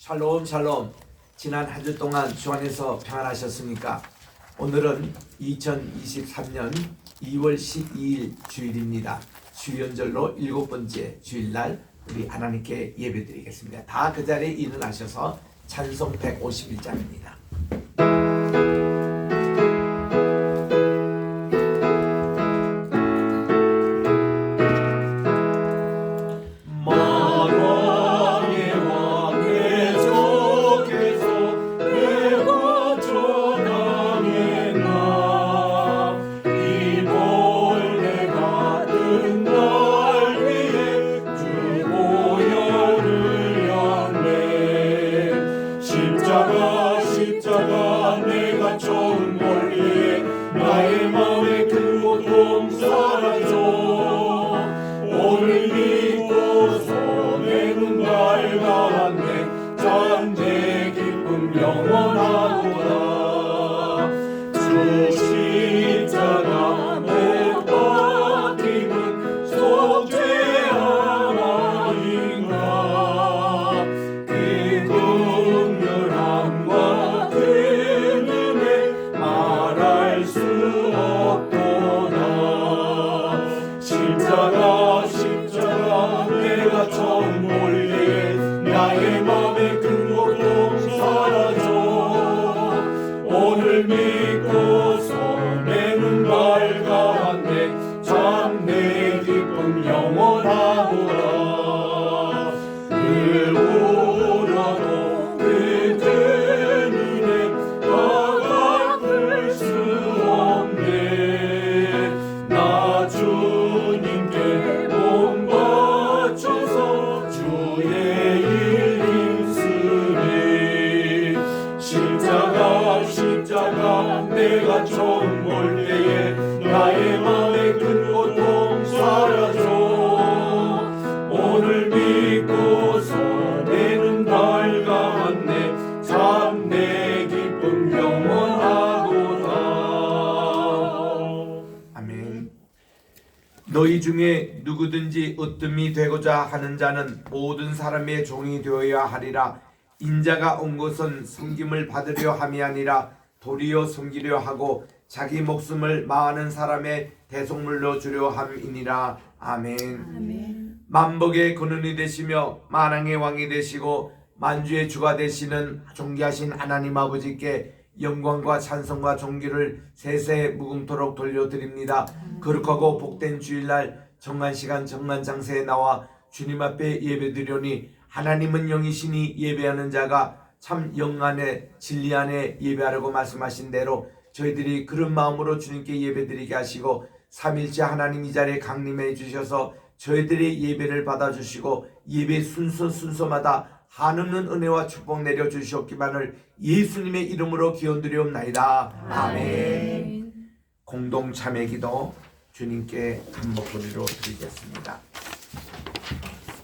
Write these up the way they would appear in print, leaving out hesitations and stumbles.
샬롬 샬롬. 지난 한 주 동안 주 안에서 평안하셨습니까? 오늘은 2023년 2월 12일 주일입니다. 주연절로 7번째 주일날 우리 하나님께 예배드리겠습니다. 다 그 자리에 일어나셔서 찬송 151장입니다. 십자가 내가 처음 멀리 나의 마음의 큰 고통 사라져 오늘 믿고서 내 눈 밝았네 잠재 기쁨 영원하도다 주 십자가 못 버티는 속죄함 아닌가 그 긍휼함과 그 은혜 말할 수 없도다 십자가 내가 처음 볼때 나의 맘에 큰 고통 사라져 오늘 믿고서 내 눈 밝았네 참 내 기쁨 영원하도다 늘 울어도 그 큰 은혜 다 갚을 수 없네 나 주님께 몸 바쳐서 주의 일 힘쓰리 십자가 내가 처음 볼 때에 나의 맘에 큰 고통 사라져 오늘 믿고서 내 눈 밝았네 참 내 기쁨 영원하도다 아멘. 너희 중에 누구든지 으뜸이 되고자 하는 자는 모든 사람의 종이 되어야 하리라. 인자가 온 것은 섬김을 받으려 함이 아니라 도리어 섬기려 하고 자기 목숨을 많은 사람의 대속물로 주려 함이니라. 아멘. 만복의 근원이 되시며 만왕의 왕이 되시고 만주의 주가 되시는 존귀하신 하나님 아버지께 영광과 찬송과 존귀를 세세 무궁토록 돌려드립니다. 거룩하고 복된 주일날 정한시간 정한장세에 나와 주님 앞에 예배드리오니 하나님은 영이시니 예배하는 자가 참 영 안에 진리 안에 예배하라고 말씀하신 대로 저희들이 그런 마음으로 주님께 예배드리게 하시고 삼일째 하나님 이 자리에 강림해 주셔서 저희들의 예배를 받아주시고 예배 순서마다 한없는 은혜와 축복 내려 주시옵기만을 예수님의 이름으로 기원드리옵나이다. 아멘. 공동 참회 기도 주님께 한 목소리로 드리겠습니다.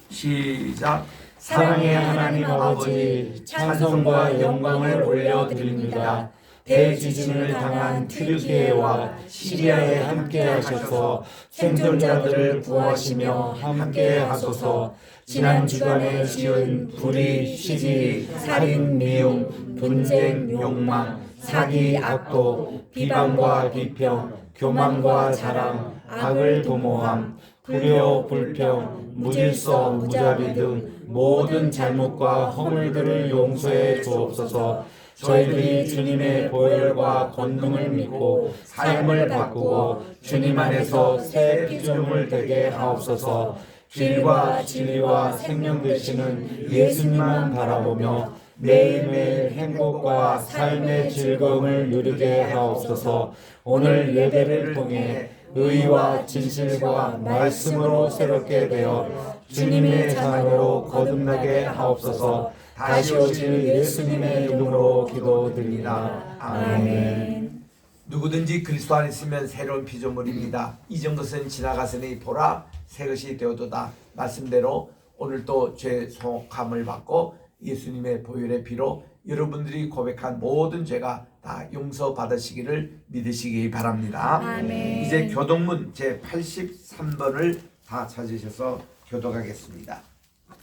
시작. 사랑의 하나님 아버지 찬송과 영광을 올려드립니다. 대지진을 당한 튀르키예와 시리아에 함께하셔서 생존자들을 구하시며 함께하소서. 지난 주간에 지은 불의, 시기, 살인, 미움, 분쟁, 욕망, 사기, 악독, 비방과 비평, 교만과 자랑, 악을 도모함, 불효, 불평, 무질서, 무자비 등 모든 잘못과 허물들을 용서해 주옵소서. 저희들이 주님의 보혈과 권능을 믿고 삶을 바꾸고 주님 안에서 새 피조물 되게 하옵소서. 길과 진리와 생명 되시는 예수님만 바라보며 매일매일 행복과 삶의 즐거움을 누리게 하옵소서. 오늘 예배를 통해 의와 진실과 말씀으로 새롭게 되어 주님의 자녀로 거듭나게 하옵소서. 다시 오실 예수님의 이름으로 기도드립니다. 아멘. 누구든지 그리스도 안에 있으면 새로운 피조물입니다. 이전 것은 지나갔으니 보라 새 것이 되어도다. 말씀대로 오늘도 죄 속함을 받고 예수님의 보혈의 피로 여러분들이 고백한 모든 죄가 다 용서받으시기를 믿으시기 바랍니다. 아멘. 이제 교독문 제 83번을 다 찾으셔서 교독하겠습니다.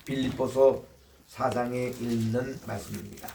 빌립보서 4장에 있는 말씀입니다.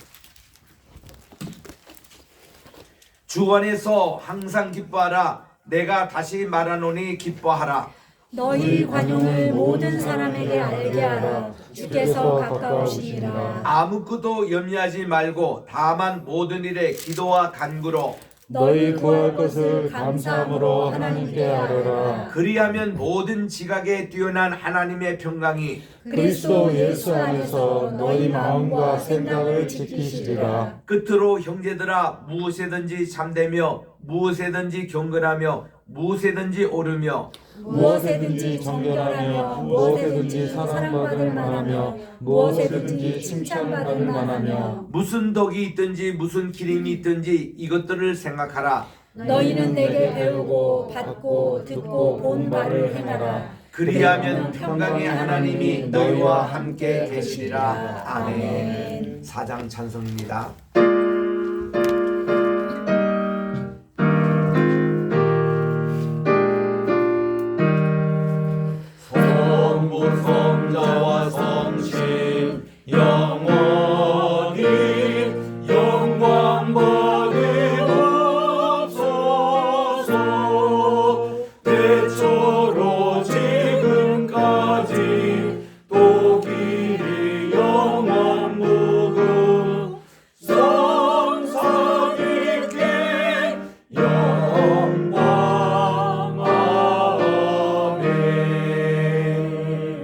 주 안에서 항상 기뻐하라. 내가 다시 말하노니 기뻐하라. 너희 관용을 모든 사람에게 알게 하라. 주께서 가까우시니라. 아무것도 염려하지 말고 다만 모든 일에 기도와 간구로 너희 구할 것을 감사함으로 하나님께 아뢰라. 그리하면 모든 지각에 뛰어난 하나님의 평강이 그리스도 예수 안에서 너희 마음과 생각을 지키시리라. 끝으로 형제들아 무엇에든지 잠대며 무엇에든지 경건하며 무엇에든지 오르며 무엇에든지 정결하며 무엇에든지 사랑받을 만하며 무엇에든지 칭찬받을 만하며 무슨 덕이 있든지 무슨 기림이 있든지 이것들을 생각하라. 너희는 내게 배우고 받고 듣고 본 바를 행하라. 그리하면 평강의 하나님이 너희와 함께 계시리라. 아멘. 4장 찬송입니다. 성부 성자와 성신 영원히 영광 받으옵소서. 대초로 지금까지 또 길이 영원 무궁 성사 깊게 영광. 아멘.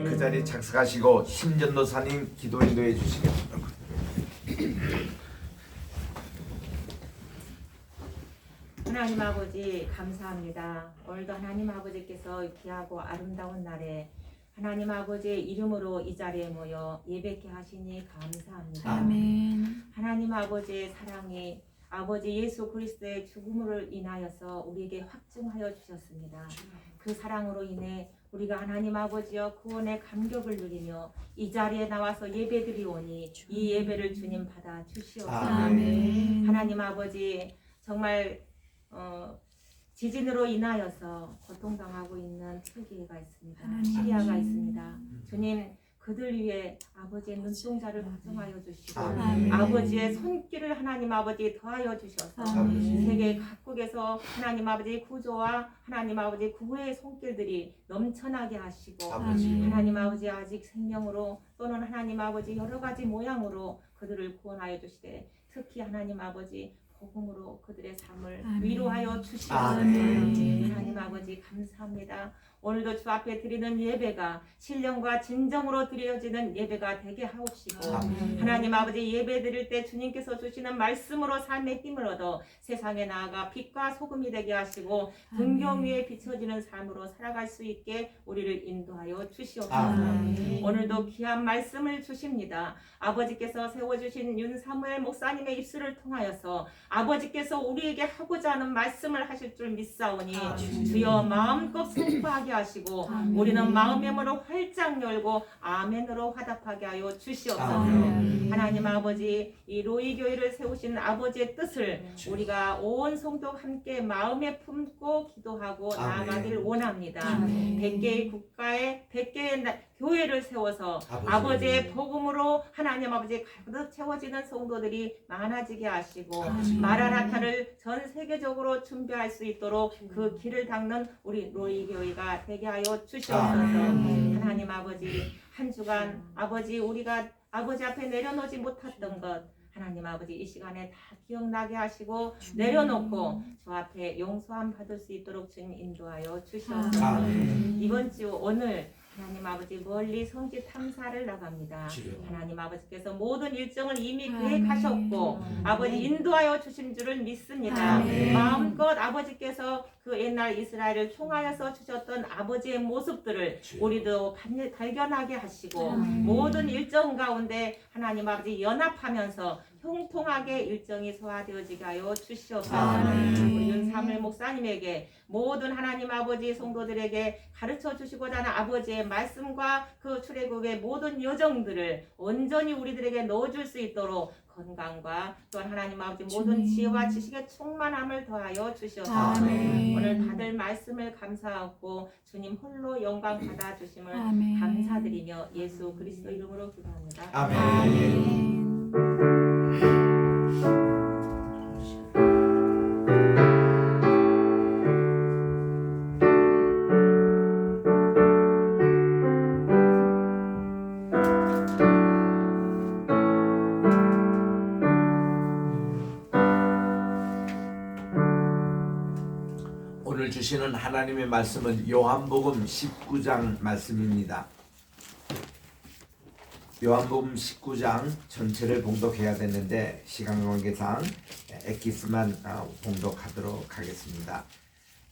그 자리에 착석하시고 신전도사님 기도 인도해 주시겠습니다. 하나님 아버지 감사합니다. 오늘도 하나님 아버지께서 귀하고 아름다운 날에 하나님 아버지의 이름으로 이 자리에 모여 예배케 하시니 감사합니다. 아멘. 하나님 아버지의 사랑이 아버지 예수 그리스도의 죽음으로 인하여서 우리에게 확증하여 주셨습니다. 그 사랑으로 인해 우리가 하나님 아버지여 구원의 감격을 누리며 이 자리에 나와서 예배드리오니 이 예배를 주님 받아 주시옵소서. 아멘. 하나님 아버지 정말 지진으로 인하여서 고통당하고 있는 터키가 있습니다. 시리아가 있습니다. 주님 그들 위해 아버지의 눈동자를 걱정하여 주시고 아멘. 아버지의 손길을 하나님 아버지 더하여 주셔서 아멘. 세계 각국에서 하나님 아버지 구조와 하나님 아버지 구호의 손길들이 넘쳐나게 하시고 아버지. 하나님 아버지 아직 생명으로 또는 하나님 아버지 여러 가지 모양으로 그들을 구원하여 주시되 특히 하나님 아버지 복음으로 그들의 삶을 아멘. 위로하여 주시옵소서. 아멘. 하나님 아버지 감사합니다. 오늘도 주 앞에 드리는 예배가 신령과 진정으로 드려지는 예배가 되게 하옵시고 아멘. 하나님 아버지 예배 드릴 때 주님께서 주시는 말씀으로 삶의 힘을 얻어 세상에 나아가 빛과 소금이 되게 하시고 등경 위에 비춰지는 삶으로 살아갈 수 있게 우리를 인도하여 주시옵소서. 아멘. 오늘도 귀한 말씀을 주십니다. 아버지께서 세워주신 윤사무엘 목사님의 입술을 통하여서 아버지께서 우리에게 하고자 하는 말씀을 하실 줄 믿사오니 주여 마음껏 선포하게 하시고 우리는 마음의 문을 활짝 열고 아멘으로 화답하게 하여 주시옵소서. 아멘. 하나님 아버지 이 로이 교회를 세우신 아버지의 뜻을 우리가 온 성도 함께 마음에 품고 기도하고 아멘. 나아가길 원합니다. 아멘. 100개의 국가에 100개의 교회를 세워서 아버지. 아버지의 복음으로 하나님 아버지 가득 채워지는 성도들이 많아지게 하시고 아버지. 마라나타를 전 세계적으로 준비할 수 있도록 그 길을 닦는 우리 로이 교회가 되게 하여 주시옵소서. 아멘. 하나님 아버지 한 주간 아버지 우리가 아버지 앞에 내려놓지 못했던 것 하나님 아버지 이 시간에 다 기억나게 하시고 내려놓고 주 앞에 용서함 받을 수 있도록 주님 인도하여 주시옵소서. 아멘. 이번 주 오늘 하나님 아버지 멀리 성지 탐사를 나갑니다. 주여. 하나님 아버지께서 모든 일정을 이미 아멘. 계획하셨고 아버지 인도하여 주신 줄을 믿습니다. 아멘. 마음껏 아버지께서 그 옛날 이스라엘을 통하여서 주셨던 아버지의 모습들을 주여. 우리도 발견하게 하시고 아멘. 모든 일정 가운데 하나님 아버지 연합하면서 형통하게 일정이 소화되어지게 하여 주시옵소서. 아멘. 우리 윤삼일 목사님에게 모든 하나님 아버지 성도들에게 가르쳐 주시고자 하는 아버지의 말씀과 그 출애굽의 모든 여정들을 온전히 우리들에게 넣어줄 수 있도록 건강과 또한 하나님 아버지 모든 주님. 지혜와 지식의 충만함을 더하여 주시옵소서. 아멘. 오늘 받을 말씀을 감사하고 주님 홀로 영광 받아 주심을 아멘. 감사드리며 예수 그리스도 이름으로 기도합니다. 아멘. 아멘. 오늘 주시는 하나님의 말씀은 요한복음 19장 말씀입니다. 요한복음 19장 전체를 봉독해야 되는데 시간 관계상 엑기스만 봉독하도록 하겠습니다.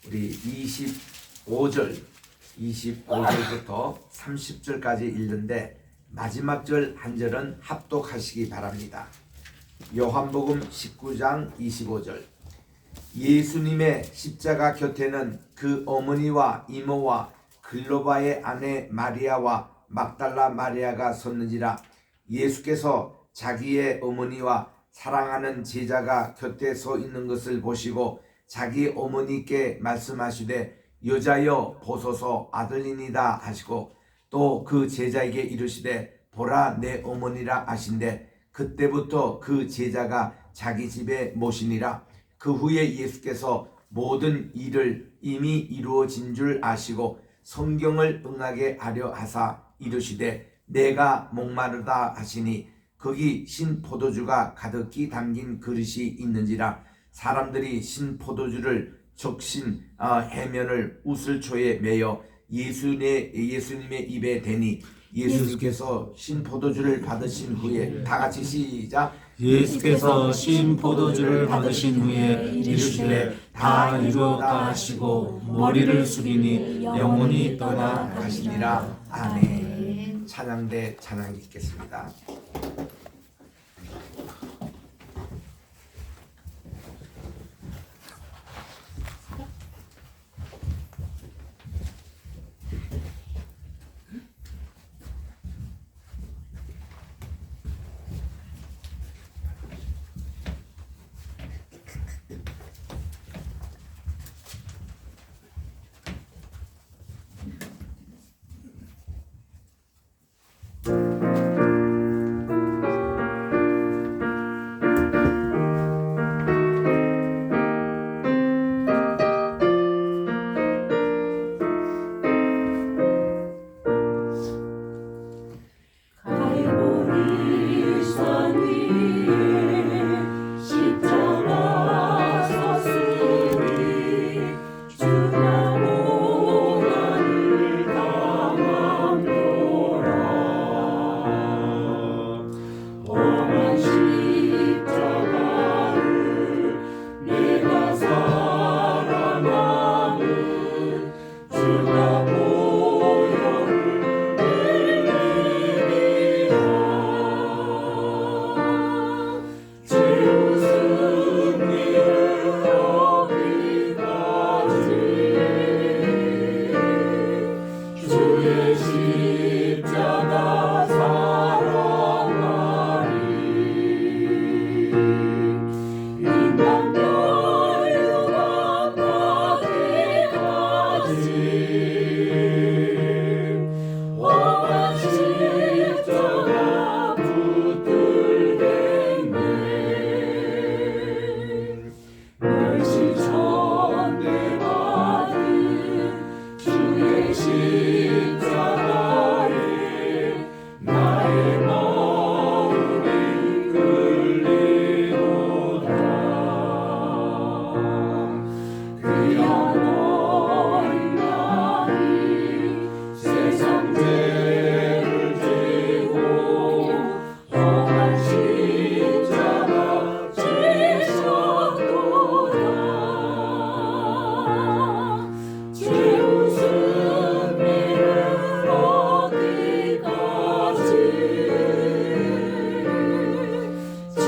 우리 25절부터 30절까지 읽는데 마지막 절 한 절은 합독하시기 바랍니다. 요한복음 19장 25절. 예수님의 십자가 곁에는 그 어머니와 이모와 글로바의 아내 마리아와 막달라 마리아가 섰는지라. 예수께서 자기의 어머니와 사랑하는 제자가 곁에 서 있는 것을 보시고 자기 어머니께 말씀하시되 여자여 보소서 아들이니이다 하시고 또 그 제자에게 이르시되 보라 내 어머니라 하신대 그때부터 그 제자가 자기 집에 모시니라. 그 후에 예수께서 모든 일을 이미 이루어진 줄 아시고 성경을 응하게 하려 하사 이르시되 내가 목마르다 하시니 거기 신 포도주가 가득히 담긴 그릇이 있는지라. 사람들이 신 포도주를 적신 해면을 우슬초에 매어 예수님의 입에 대니 예수께서 신 포도주를 받으신 후에 다 같이 시작. 예수께서 신 포도주를 받으신 후에 이르시되 다 이루었다 하시고 머리를 숙이니 영혼이 떠나 가시니라. 아멘. 찬양대 찬양 읽겠습니다.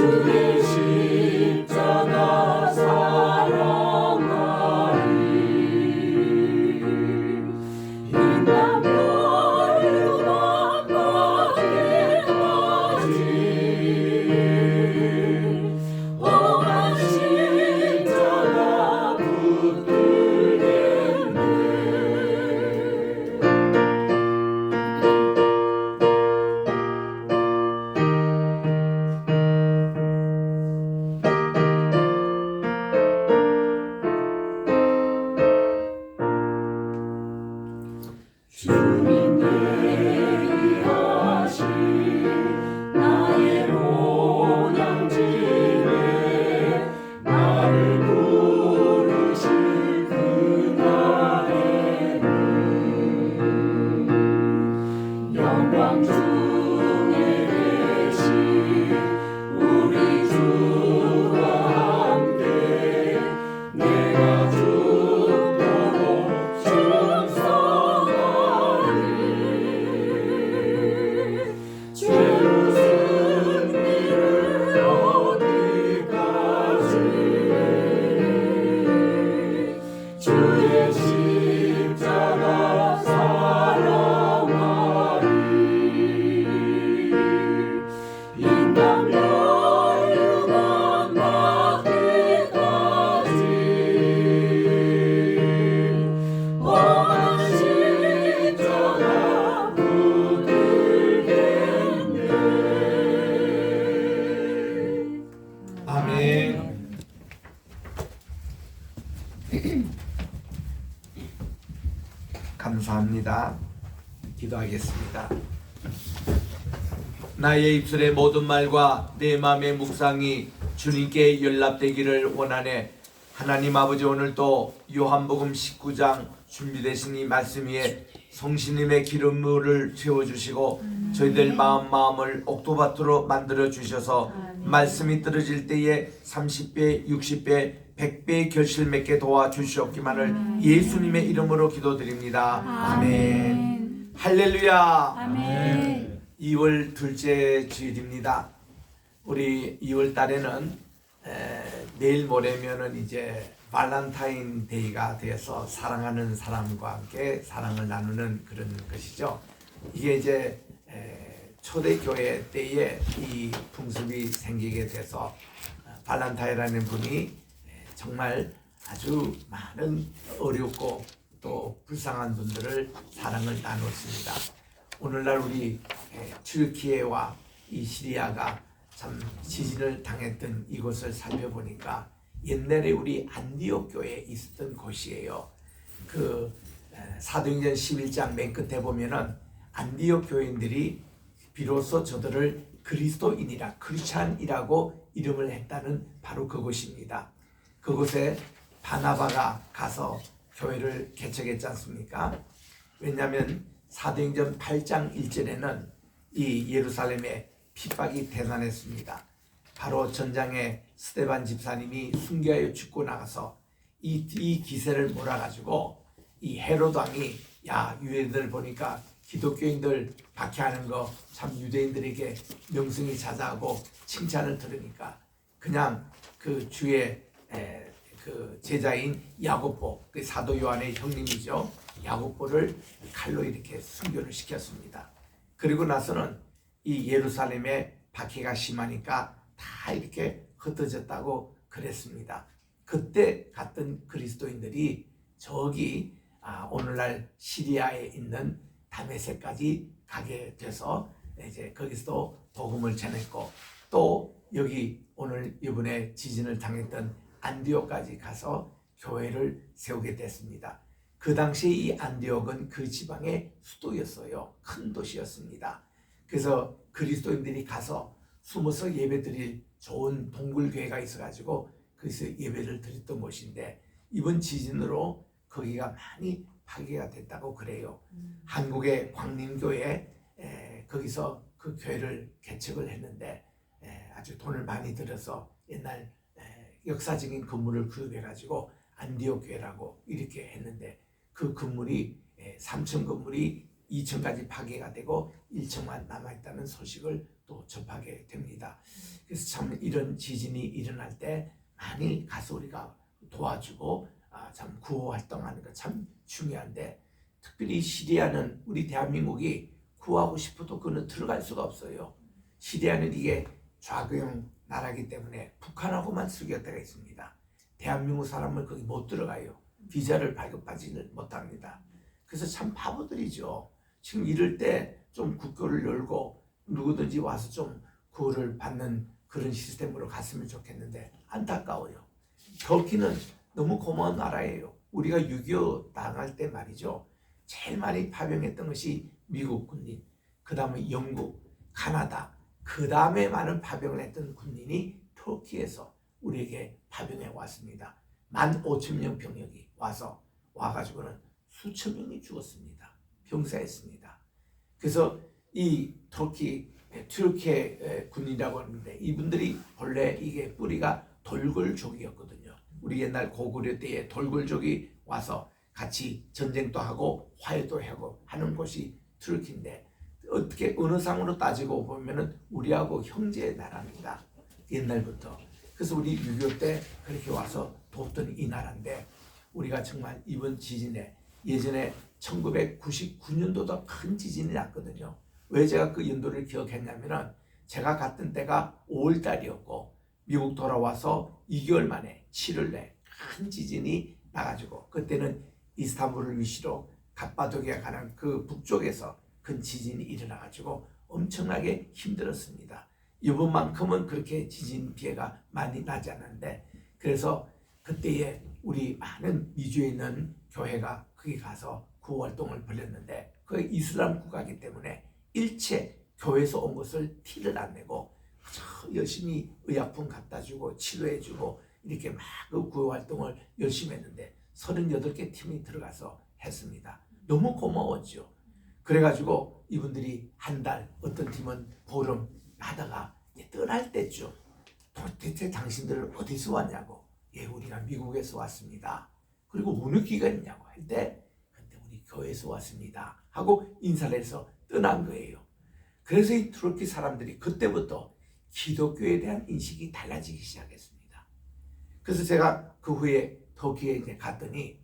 주의 십자가 사랑하리 인간별 유망하게까지 험한 십자가 붙들겠네. 주님 예비하신 나의 본향집에 나를 부르실 그날에는 영광 중에 계신 우리 주와 함께 내가 죽도록 충성하리. 죄로 승리를 얻기까지 주의 십자가 사랑하리 인간별 유망 받기까지 험한 십자가 붙들겠네. 아멘. 감사합니다. 기도하겠습니다. 나의 입술의 모든 말과 내 마음의 묵상이 주님께 연락되기를 원하네. 하나님 아버지, 오늘 또 요한복음 19장 준비되신 이 말씀 위에 성신님의 기름물을 채워주시고 저희들 마음을 옥토밭으로 만들어 주셔서 말씀이 떨어질 때에 30배, 60배, 100배의 결실 맺게 도와주시옵기만을 예수님의 이름으로 기도드립니다. 아멘. 할렐루야. 아멘. 2월 둘째 주일입니다. 우리 2월 달에는 내일 모레면은 이제 발렌타인 데이가 되어서 사랑하는 사람과 함께 사랑을 나누는 그런 것이죠. 이게 이제 초대교회 때에 이 풍습이 생기게 돼서 발렌타인이라는 분이 정말 아주 많은 어렵고 또 불쌍한 분들을 사랑을 나눴습니다. 오늘날 우리 튀르키예와 이 시리아가 참 지진을 당했던 이곳을 살펴보니까 옛날에 우리 안디옥 교회에 있었던 곳이에요. 그 사도행전 11장 맨 끝에 보면은 안디옥 교인들이 비로소 저들을 그리스도인이라 크리스찬이라고 이름을 했다는 바로 그곳입니다. 그곳에 바나바가 가서 교회를 개척했지 않습니까? 왜냐하면 사도행전 8장 1절에는 이 예루살렘에 핍박이 대단했습니다. 바로 전장에 스데반 집사님이 순교하여 죽고 나가서 이 기세를 몰아가지고 이 헤롯 왕이 야, 유대인들 보니까 기독교인들 박해하는 거 참 유대인들에게 명성이 자자하고 칭찬을 들으니까 그냥 그 주의 그 제자인 야고보, 그 사도 요한의 형님이죠. 야고보를 칼로 이렇게 순교를 시켰습니다. 그리고 나서는 이 예루살렘에 박해가 심하니까 다 이렇게 흩어졌다고 그랬습니다. 그때 갔던 그리스도인들이 저기 오늘날 시리아에 있는 다메섹까지 가게 돼서 이제 거기서도 복음을 전했고 또 여기 오늘 이번에 지진을 당했던 안디옥까지 가서 교회를 세우게 됐습니다. 그 당시 이 안디옥은 그 지방의 수도였어요. 큰 도시였습니다. 그래서 그리스도인들이 가서 숨어서 예배드릴 좋은 동굴교회가 있어가지고 거기서 예배를 드렸던 곳인데 이번 지진으로 거기가 많이 파괴가 됐다고 그래요. 한국의 광림교회 거기서 그 교회를 개척을 했는데 아주 돈을 많이 들여서 옛날 역사적인 건물을 구입해가지고 안디옥 교회라고 이렇게 했는데 그 건물이 3층 건물이 2층까지 파괴가 되고 1층만 남아있다는 소식을 또 접하게 됩니다. 그래서 참 이런 지진이 일어날 때 많이 가서 우리가 도와주고 참 구호 활동하는 거 참 중요한데, 특별히 시리아는 우리 대한민국이 구하고 싶어도 그는 들어갈 수가 없어요. 시리아는 이게 좌경 나라기 때문에 북한하고만 수교대가 있습니다. 대한민국 사람은 거기 못 들어가요. 비자를 발급하지는 못합니다. 그래서 참 바보들이죠. 지금 이럴 때 좀 국교를 열고 누구든지 와서 좀 구호를 받는 그런 시스템으로 갔으면 좋겠는데 안타까워요. 터키는 너무 고마운 나라예요. 우리가 6.25 당할 때 말이죠. 제일 많이 파병했던 것이 미국 군인, 그 다음에 영국, 카나다, 그 다음에 많은 파병을 했던 군인이 터키에서 우리에게 파병해 왔습니다. 15,000명 병력이 와가지고는 수천 명이 죽었습니다. 병사했습니다. 그래서 이 튀르키예 군이라고 하는데, 이분들이 본래 이게 뿌리가 돌굴족이었거든요. 우리 옛날 고구려 때에 돌굴족이 와서 같이 전쟁도 하고 화해도 하고 하는 곳이 튀르키인데, 어떻게 어느 상으로 따지고 보면은 우리하고 형제 나라입니다. 옛날부터. 그래서 우리 6.25 때 그렇게 와서 돕던 이 나라인데, 우리가 정말 이번 지진에 예전에 1999년도도 큰 지진이 났거든요. 왜 제가 그 연도를 기억했냐면은 제가 갔던 때가 5월 달이었고 미국 돌아와서 2개월 만에 7월 내 큰 지진이 나가지고, 그때는 이스탄불을 위시로 갑바도기아 가는 그 북쪽에서 큰 지진이 일어나가지고 엄청나게 힘들었습니다. 이번만큼은 그렇게 지진 피해가 많이 나지 않았는데, 그래서 그때에 우리 많은 미주에 있는 교회가 거기 가서 구호 활동을 벌였는데, 그 이슬람 국가이기 때문에 일체 교회에서 온 것을 티를 안 내고 열심히 의약품 갖다 주고 치료해 주고 이렇게 막 그 구호 활동을 열심히 했는데 38개 팀이 들어가서 했습니다. 너무 고마웠죠. 그래가지고 이분들이 한 달, 어떤 팀은 보름 하다가 떠날 때죠. 도대체 당신들은 어디서 왔냐고. 예, 우리가 미국에서 왔습니다. 그리고 어느 기간이냐고 할 때, 그때 우리 교회에서 왔습니다 하고 인사를 해서 떠난 거예요. 그래서 이 투르키 사람들이 그때부터 기독교에 대한 인식이 달라지기 시작했습니다. 그래서 제가 그 후에 터키에 이제 갔더니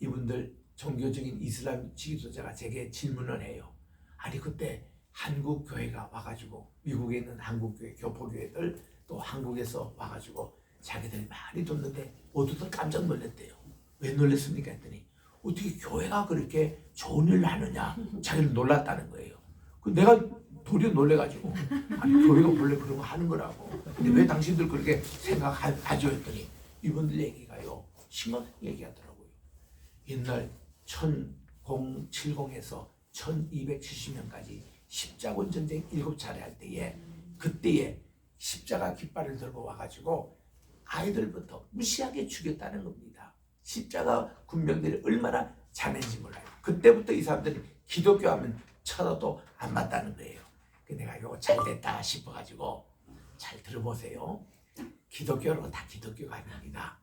이분들 종교적인 이슬람 지도자가 제게 질문을 해요. 아니 그때 한국 교회가 와가지고, 미국에 있는 한국 교회, 교포교회들 또 한국에서 와가지고 자기들이 많이 돕는데 모두들 깜짝 놀랐대요. 왜 놀랐습니까 했더니 어떻게 교회가 그렇게 좋은 일을 하느냐, 자기는 놀랐다는 거예요. 내가 도리어 놀래가지고, 아니 교회가 원래 그런 거 하는 거라고, 근데 왜 당신들 그렇게 생각하죠 했더니 이분들 얘기가요 심각한 얘기하더라고요. 옛날 1070에서 1270년까지 십자군 전쟁 7차례 할 때에, 그때에 십자가 깃발을 들고 와가지고 아이들부터 무시하게 죽였다는 겁니다. 십자가 군병들이 얼마나 잔인지 몰라요. 그때부터 이 사람들이 기독교 하면 쳐다도 안 맞다는 거예요. 내가 이거 잘 됐다 싶어가지고, 잘 들어보세요. 기독교는 다 기독교가 아닙니다.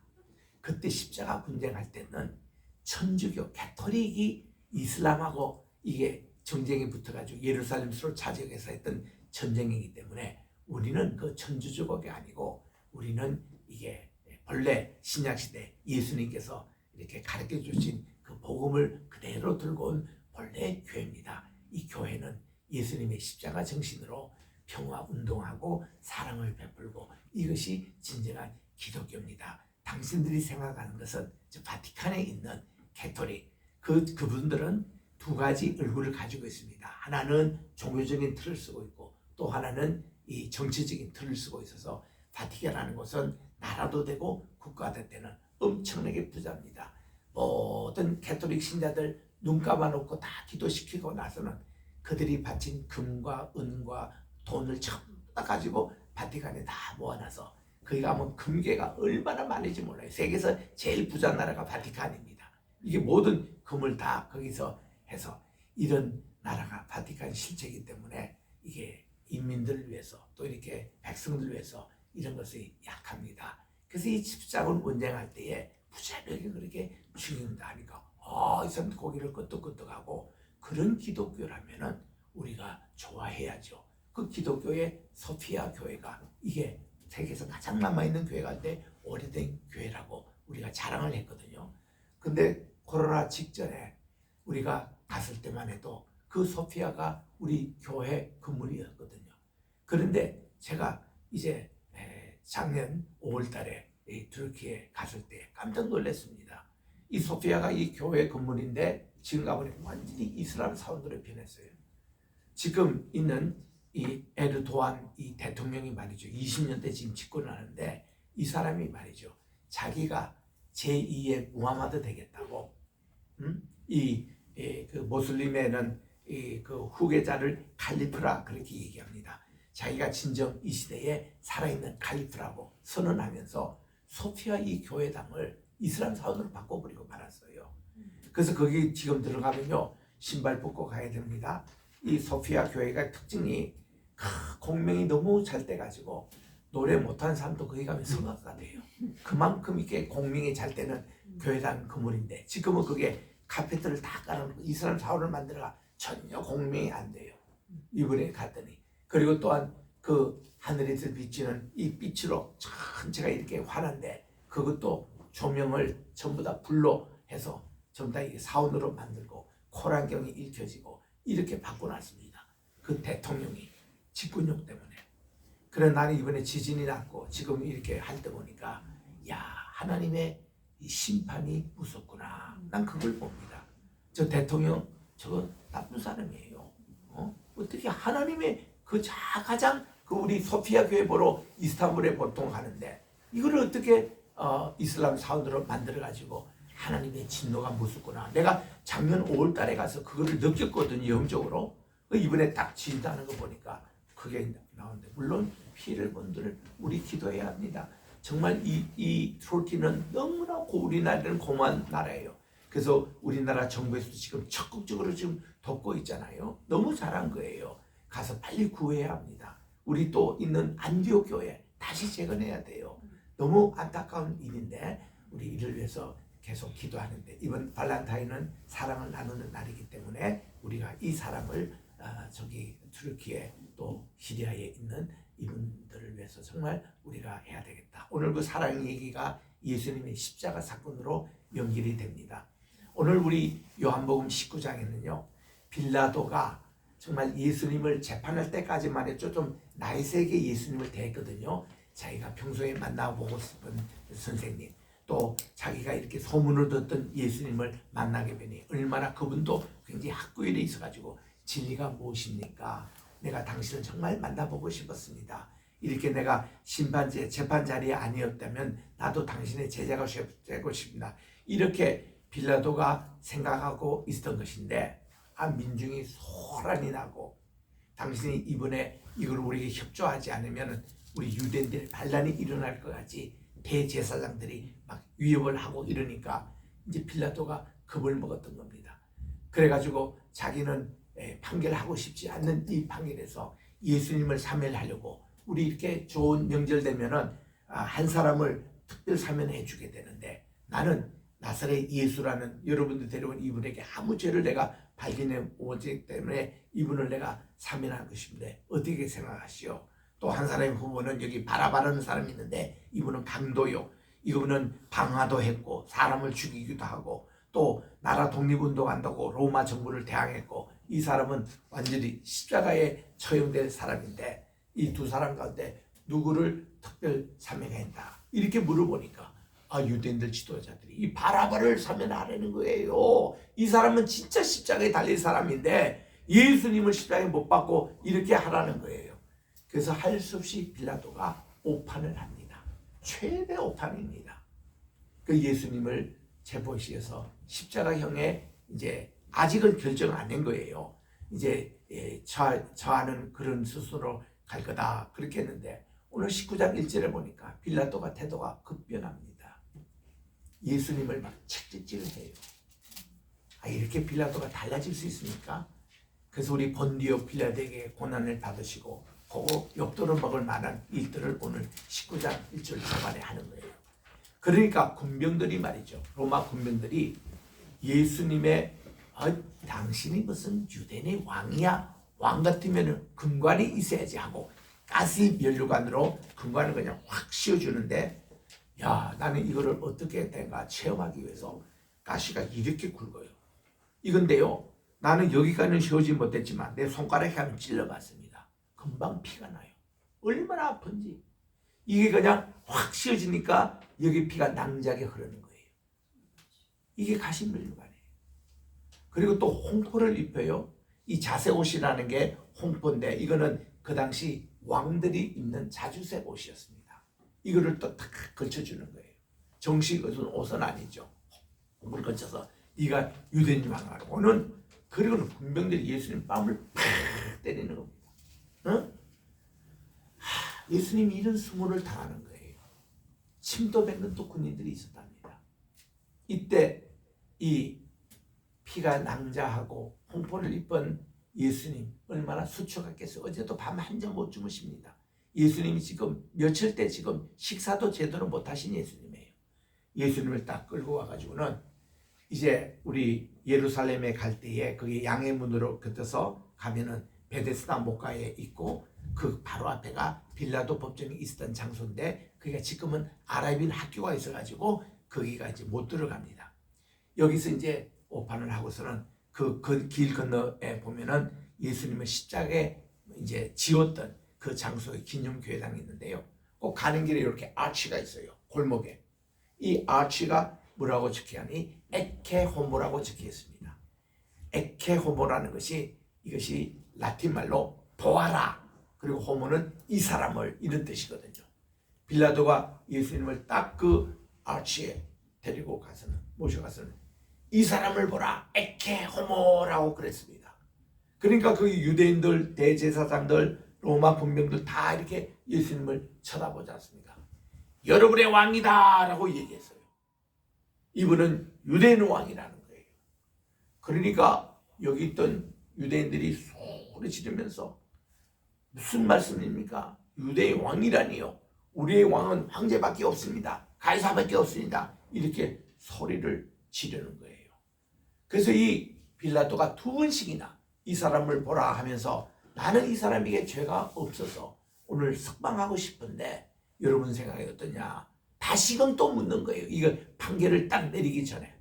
그때 십자가 분쟁할 때는 천주교, 가톨릭이 이슬람하고 이게 정쟁이 붙어가지고 예루살렘으로 차지해서 했던 전쟁이기 때문에 우리는 그 천주교가 아니고, 우리는 이게 본래 신약시대 예수님께서 이렇게 가르쳐 주신 그 복음을 그대로 들고 온 본래 교회입니다. 이 교회는 예수님의 십자가 정신으로 평화 운동하고 사랑을 베풀고, 이것이 진정한 기독교입니다. 당신들이 생각하는 것은 저 바티칸에 있는 가톨릭, 그분들은 두 가지 얼굴을 가지고 있습니다. 하나는 종교적인 틀을 쓰고 있고, 또 하나는 이 정치적인 틀을 쓰고 있어서, 바티칸이라는 곳은 나라도 되고 국가도 되는 엄청나게 부자입니다. 모든 가톨릭 신자들 눈 감아놓고 다 기도시키고 나서는 그들이 바친 금과 은과 돈을 전부 다 가지고 바티칸에 다 모아놔서, 거기 가면 금괴가 얼마나 많은지 몰라요. 세계에서 제일 부자 나라가 바티칸입니다. 이게 모든 금을 다 거기서 해서, 이런 나라가 바티칸 실체이기 때문에 이게 인민들을 위해서 또 이렇게 백성들을 위해서 이런 것이 약합니다. 그래서 이 십자군 원쟁할 때에 부자들이 그렇게 죽인다 하니까, 이 사람 고기를 끄덕끄덕하고, 그런 기독교라면은 우리가 좋아해야죠. 그 기독교의 소피아 교회가 이게 세계에서 가장 남아있는 교회가 돼 오래된 교회라고 우리가 자랑을 했거든요. 근데 코로나 직전에 우리가 갔을 때만 해도 그 소피아가 우리 교회 건물이었거든요. 그런데 제가 이제 작년 5월 달에 터키에 갔을 때 깜짝 놀랐습니다. 이 소피아가 이 교회 건물인데 지금 가보니 완전히 이슬람 사원들에 변했어요. 지금 있는 이 에르도안 이 대통령이 말이죠. 20년대 지금 집권을 하는데 이 사람이 말이죠. 자기가 제2의 무하마드 되겠다고 그 모슬림에는 그 후계자를 칼리프라 그렇게 얘기합니다. 자기가 진정 이 시대에 살아있는 칼리프라고 선언하면서 소피아 이 교회당을 이슬람 사원으로 바꿔버리고 말았어요. 그래서 거기 지금 들어가면요 신발 벗고 가야 됩니다. 이 소피아 교회가 특징이 공명이 너무 잘 돼가지고 노래 못하는 사람도 거기 가면 성악가 돼요. 그만큼 이게 공명이 잘 되는 교회당 건물인데 지금은 그게 카페트를 다 깔아놓고 이슬람 사원을 만들어가 전혀 공명이 안 돼요. 이번에 갔더니 그리고 또한 그 하늘에서 비치는 이 빛으로 전체가 이렇게 환한데 그것도 조명을 전부 다 불로 해서 전부 다 이게 사원으로 만들고 코란경이 읽혀지고 이렇게 바꿔놨습니다. 그 대통령이 집권력 때문에. 그래 나는 이번에 지진이 났고 지금 이렇게 할 때 보니까 야 하나님의 이 심판이 무섭구나. 난 그걸 봅니다. 저 대통령 저거 나쁜 사람이에요. 어떻게 하나님의 그 가장 그 우리 소피아 교회 보러 이스탄불에 보통 가는데 이걸 어떻게 이슬람 사원으로 만들어가지고 하나님의 진노가 무섭구나. 내가 작년 5월 달에 가서 그거를 느꼈거든요. 영적으로. 이번에 딱 진단하는 거 보니까 그게 나오는데 물론 피해를 본 분들 우리 기도해야 합니다. 정말 이 터키는 너무나 우리나라는 고마운 나라예요. 그래서 우리나라 정부에서도 지금 적극적으로 지금 돕고 있잖아요. 너무 잘한 거예요. 가서 빨리 구해야 합니다. 우리 또 있는 안디옥 교회 다시 재건해야 돼요. 너무 안타까운 일인데 우리 이를 위해서 계속 기도하는데 이번 발렌타인은 사랑을 나누는 날이기 때문에 우리가 이 사랑을 저기 터키에 또 시리아에 있는 이분들을 위해서 정말 우리가 해야 되겠다. 오늘 그 사랑 얘기가 예수님의 십자가 사건으로 연결이 됩니다. 오늘 우리 요한복음 19장에는요. 빌라도가 정말 예수님을 재판할 때까지만 해도 좀 나이 세게 예수님을 대했거든요. 자기가 평소에 만나보고 싶은 선생님 또 자기가 이렇게 소문을 듣던 예수님을 만나게 되니 얼마나 그분도 굉장히 학구일에 있어가지고 진리가 무엇입니까? 내가 당신을 정말 만나보고 싶었습니다. 이렇게 내가 심판제 재판 자리에 아니었다면 나도 당신의 제자가 되고 싶습니다. 이렇게 빌라도가 생각하고 있었던 것인데 민중이 소란이 나고 당신이 이번에 이걸 우리에게 협조하지 않으면 우리 유대인들의 반란이 일어날 것 같이 대제사장들이 막 위협을 하고 이러니까 이제 빌라도가 겁을 먹었던 겁니다. 그래가지고 자기는 판결하고 싶지 않는 이 판결에서 예수님을 사면하려고 우리 이렇게 좋은 명절 되면은 한 사람을 특별 사면해 주게 되는데 나는 나사렛 예수라는 여러분들 데려온 이분에게 아무 죄를 내가 발견해 오지 때문에 이분을 내가 사면할 것인데 어떻게 생각하시오? 또 한 사람의 후보는 여기 바라바라는 사람이 있는데 이분은 강도요. 이분은 방화도 했고 사람을 죽이기도 하고 또 나라 독립운동한다고 로마 정부를 대항했고 이 사람은 완전히 십자가에 처형된 사람인데 이 두 사람 가운데 누구를 특별 사면한다 이렇게 물어보니까 유대인들 지도자들이 이 바라바를 사면하라는 거예요. 이 사람은 진짜 십자가에 달린 사람인데 예수님을 십자가에 못 박고 이렇게 하라는 거예요. 그래서 할 수 없이 빌라도가 오판을 합니다. 최대 오판입니다. 그 예수님을 체포시켜서 십자가형에 이제 아직은 결정 안 된 거예요. 이제 처하는 그런 수순으로 갈 거다 그렇게 했는데 오늘 19장 1절에 보니까 빌라도가 태도가 급변합니다. 예수님을 막 책찍질을 해요. 이렇게 빌라도가 달라질 수 있습니까? 그래서 우리 본디오 빌라도에게 고난을 받으시고 그거 욕도를 먹을 만한 일들을 오늘 19장 1절 초반에 하는 거예요. 그러니까 군병들이 말이죠. 로마 군병들이 예수님의 당신이 무슨 유대인의 왕이야? 왕 같으면 군관이 있어야지 하고 가스 연료관으로 근관을 그냥 확 씌워주는데, 야, 나는 이거를 어떻게 된가 체험하기 위해서 가시가 이렇게 굵어요. 이건데요, 나는 여기까지는 씌우지 못했지만 내 손가락에 한번 찔러봤습니다. 금방 피가 나요. 얼마나 아픈지. 이게 그냥 확 씌워지니까 여기 피가 낭자게 흐르는 거예요. 이게 가시면류관이에요. 그리고 또 홍포를 입혀요. 이 자색옷이라는 게 홍포인데, 이거는 그 당시 왕들이 입는 자주색 옷이었습니다. 이거를 또 탁 걸쳐주는 거예요. 정식 옷은 아니죠. 물 걸쳐서 네가 유대인 왕하고는. 그리고는 군병들이 예수님 뺨을 팍 때리는 겁니다. 어? 예수님이 이런 수모를 당하는 거예요. 침도 뱉는 또 군인들이 있었답니다. 이때 이 피가 낭자하고 홍포를 입은 예수님 얼마나 수척했겠어요. 어제도 밤 한 점 못 주무십니다. 예수님이 지금 며칠째 지금 식사도 제대로 못 하신 예수님이에요. 예수님을 딱 끌고 와가지고는 이제 우리 예루살렘에 갈 때에 거기 양의 문으로 곁에서 가면은 베데스다 목가에 있고 그 바로 앞에가 빌라도 법정이 있었던 장소인데, 그게 지금은 아랍인 학교가 있어가지고 거기가 이제 못 들어갑니다. 여기서 이제 오판을 하고서는 그 길 건너에 보면은 예수님을 십자가에 이제 지었던 그 장소에 기념교회당이 있는데요. 꼭 가는 길에 이렇게 아치가 있어요. 골목에. 이 아치가 뭐라고 적혀하니 에케호모라고 적혀 있습니다. 에케호모라는 것이, 이것이 라틴 말로 보아라, 그리고 호모는 이 사람을, 이런 뜻이거든요. 빌라도가 예수님을 딱 그 아치에 데리고 가서는, 모셔가서는 이 사람을 보라, 에케호모라고 그랬습니다. 그러니까 그 유대인들, 대제사장들, 로마 군병들 다 이렇게 예수님을 쳐다보지 않습니까? 여러분의 왕이다 라고 얘기했어요. 이분은 유대인 왕이라는 거예요. 그러니까 여기 있던 유대인들이 소리 지르면서, 무슨 말씀입니까? 유대인 왕이라니요? 우리의 왕은 황제밖에 없습니다. 가이사밖에 없습니다. 이렇게 소리를 지르는 거예요. 그래서 이 빌라도가 2번씩이나 이 사람을 보라 하면서, 나는 이 사람에게 죄가 없어서 오늘 석방하고 싶은데 여러분 생각이 어떠냐? 다시금 또 묻는 거예요. 이거 판결을 딱 내리기 전에.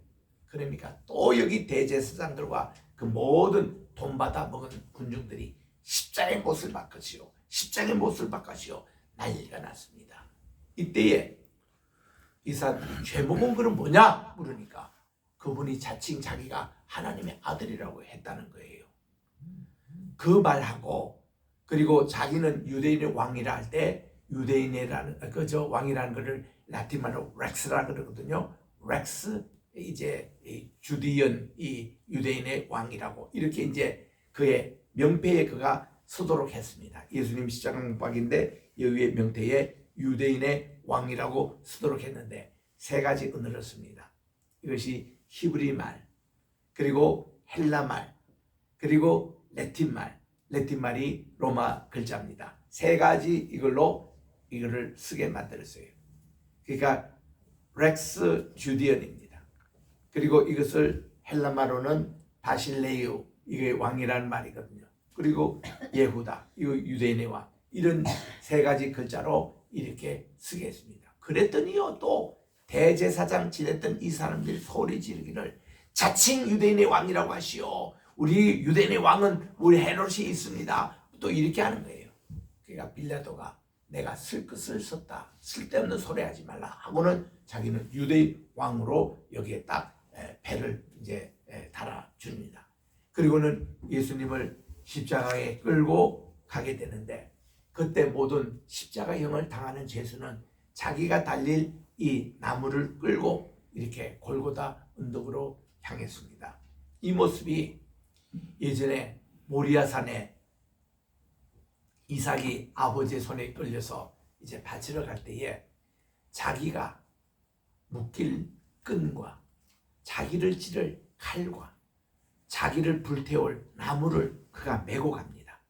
그러니까 또 여기 대제사장들과 그 모든 돈 받아 먹은 군중들이 십자가의 못을 바꾸시오, 십자가의 못을 바꾸시오, 난리가 났습니다. 이때에 이 사람들이 죄 먹은 거는 뭐냐 물으니까 그분이 자칭 자기가 하나님의 아들이라고 했다는 거예요. 그 말하고, 그리고 자기는 유대인의 왕이라 할 때 유대인이라는 그저 왕이라는 것을 라틴 말로 렉스라 그러거든요. 렉스, 이제 주디언, 이 유대인의 왕이라고, 이렇게 이제 그의 명패에 그가 서도록 했습니다. 예수님 십자가 못 박인데 여기에 명태에 유대인의 왕이라고 쓰도록 했는데 3가지 은혜를 씁니다. 이것이 히브리 말, 그리고 헬라 말, 그리고 레틴 말. 레틴 말이 로마 글자입니다. 3가지 이거를 쓰게 만들었어요. 그러니까 렉스 주디언입니다. 그리고 이것을 헬라말로는 바실레이오, 이게 왕이라는 말이거든요. 그리고 예후다, 이거 유대인의 왕. 이런 3가지 글자로 이렇게 쓰게 했습니다. 그랬더니요, 또 대제사장 지냈던 이 사람들이 소리 지르기를 자칭 유대인의 왕이라고 하시오. 우리 유대인의 왕은 우리 헤롯이 있습니다. 또 이렇게 하는 거예요. 그러니까 빌라도가 내가 쓸 것을 썼다, 쓸데없는 소리 하지 말라 하고는 자기는 유대인 왕으로 여기에 딱 배를 이제 달아줍니다. 그리고는 예수님을 십자가에 끌고 가게 되는데, 그때 모든 십자가형을 당하는 죄수는 자기가 달릴 이 나무를 끌고 이렇게 골고다 언덕으로 향했습니다. 이 모습이 예전에 모리아산에 이삭이 아버지의 손에 끌려서 이제 바치러 갈 때에 자기가 묶일 끈과 자기를 찌를 칼과 자기를 불태울 나무를 그가 메고 갑니다.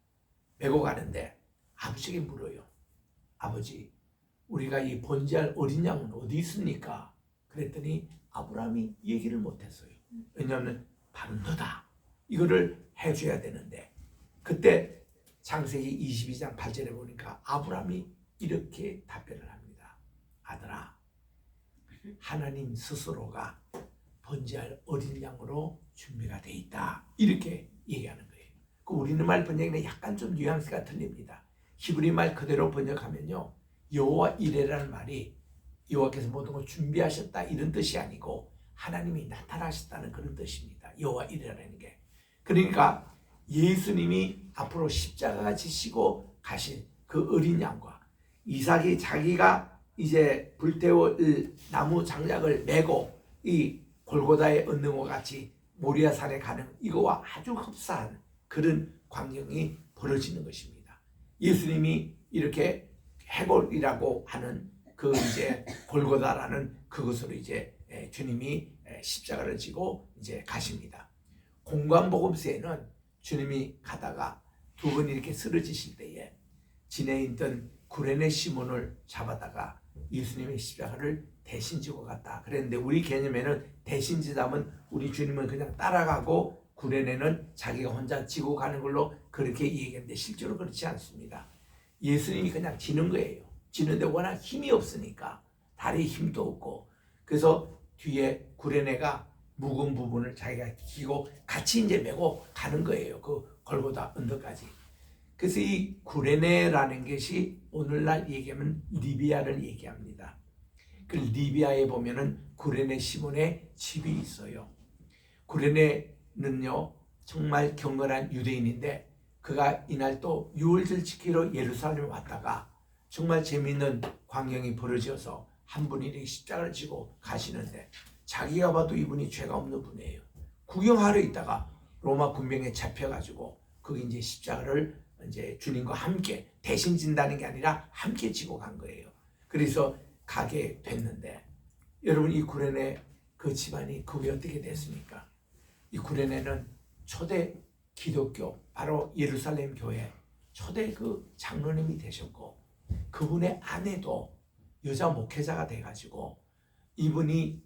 메고 가는데 아버지에게 물어요. 아버지, 우리가 이 번제할 어린 양은 어디 있습니까? 그랬더니 아브라함이 얘기를 못했어요. 왜냐하면 바로 너다, 이거를 해줘야 되는데, 그때 창세기 22장 8절에 보니까 아브라함이 이렇게 답변을 합니다. 아들아, 하나님 스스로가 번제할 어린 양으로 준비가 돼 있다. 이렇게 얘기하는 거예요. 그 우리는 말 번역에는 약간 좀 뉘앙스가 틀립니다. 히브리 말 그대로 번역하면요, 여호와 이레라는 말이 여호와께서 모든 걸 준비하셨다 이런 뜻이 아니고 하나님이 나타나셨다는 그런 뜻입니다. 여호와 이레라는 게. 그러니까 예수님이 앞으로 십자가가 지시고 가신 그 어린 양과 이삭이 자기가 이제 불태울 나무 장작을 메고 이 골고다에 얻는 것 같이 모리아산에 가는 이거와 아주 흡사한 그런 광경이 벌어지는 것입니다. 예수님이 이렇게 해골이라고 하는 그 이제 골고다라는 그것으로 이제 주님이 십자가를 지고 이제 가십니다. 공관복음서에는 주님이 가다가 두 번 이렇게 쓰러지실 때에 진에 있던 구레네 시몬을 잡아다가 예수님의 십자가를 대신 지고 갔다. 그랬는데 우리 개념에는 대신 지담은 우리 주님은 그냥 따라가고 구레네는 자기가 혼자 지고 가는 걸로 그렇게 얘기했는데 실제로 그렇지 않습니다. 예수님이 그냥 지는 거예요. 지는데 워낙 힘이 없으니까 다리에 힘도 없고 그래서 뒤에 구레네가 묵은 부분을 자기가 기고 같이 이제 메고 가는 거예요. 그 골고다 언덕까지. 그래서 이 구레네라는 것이 오늘날 얘기하면 리비아를 얘기합니다. 그 리비아에 보면은 구레네 시몬의 집이 있어요. 구레네는요 정말 경건한 유대인인데 그가 이날 또 유월절 지키러 예루살렘에 왔다가 정말 재미있는 광경이 벌어져서 한 분이 이렇게 십자가를 지고 가시는데 자기가 봐도 이분이 죄가 없는 분이에요. 구경하러 있다가 로마 군병에 잡혀가지고 거기 이제 십자가를 이제 주님과 함께 대신 진다는 게 아니라 함께 지고 간 거예요. 그래서 가게 됐는데 여러분 이 구레네 그 집안이 그게 어떻게 됐습니까? 이 구레네는 초대 기독교 바로 예루살렘 교회 초대 그 장로님이 되셨고 그분의 아내도 여자 목회자가 돼가지고 이분이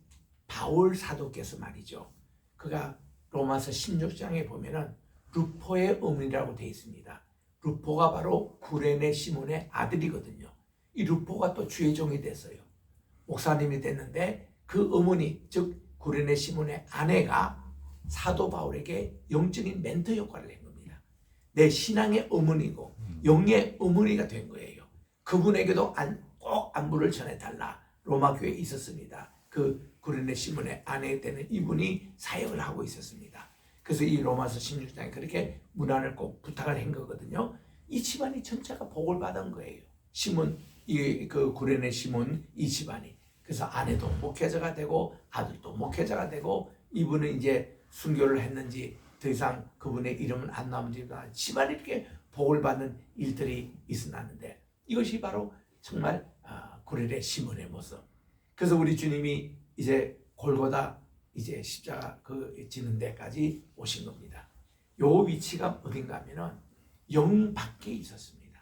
바울 사도께서 말이죠. 그가 로마서 16장에 보면은 루포의 어머니라고 되어 있습니다. 루포가 바로 구레네 시몬의 아들이거든요. 이 루포가 또 주의 종이 됐어요. 목사님이 됐는데 그 어머니 즉 구레네 시몬의 아내가 사도 바울에게 영적인 멘토 역할을 한 겁니다. 내 신앙의 어머니고 영의 어머니가 된 거예요. 그분에게도 꼭 안부를 전해달라. 로마 교회에 있었습니다. 그 구레네 시몬의 아내 때는 이분이 사역을 하고 있었습니다. 그래서 이 로마서 16장에 그렇게 문안을 꼭 부탁을 한 거거든요. 이 집안이 전체가 복을 받은 거예요. 시몬 그 구레네 시몬 이 집안이. 그래서 아내도 목회자가 되고 아들도 목회자가 되고 이분은 이제 순교를 했는지 더 이상 그분의 이름은 안 남지만 집안이 이렇게 복을 받는 일들이 있었는데 이것이 바로 정말 구레네 시몬의 모습. 그래서 우리 주님이 이제 골고다 이제 십자가 그 지는 데까지 오신 겁니다. 요 위치가 어딘가 하면은 영 밖에 있었습니다.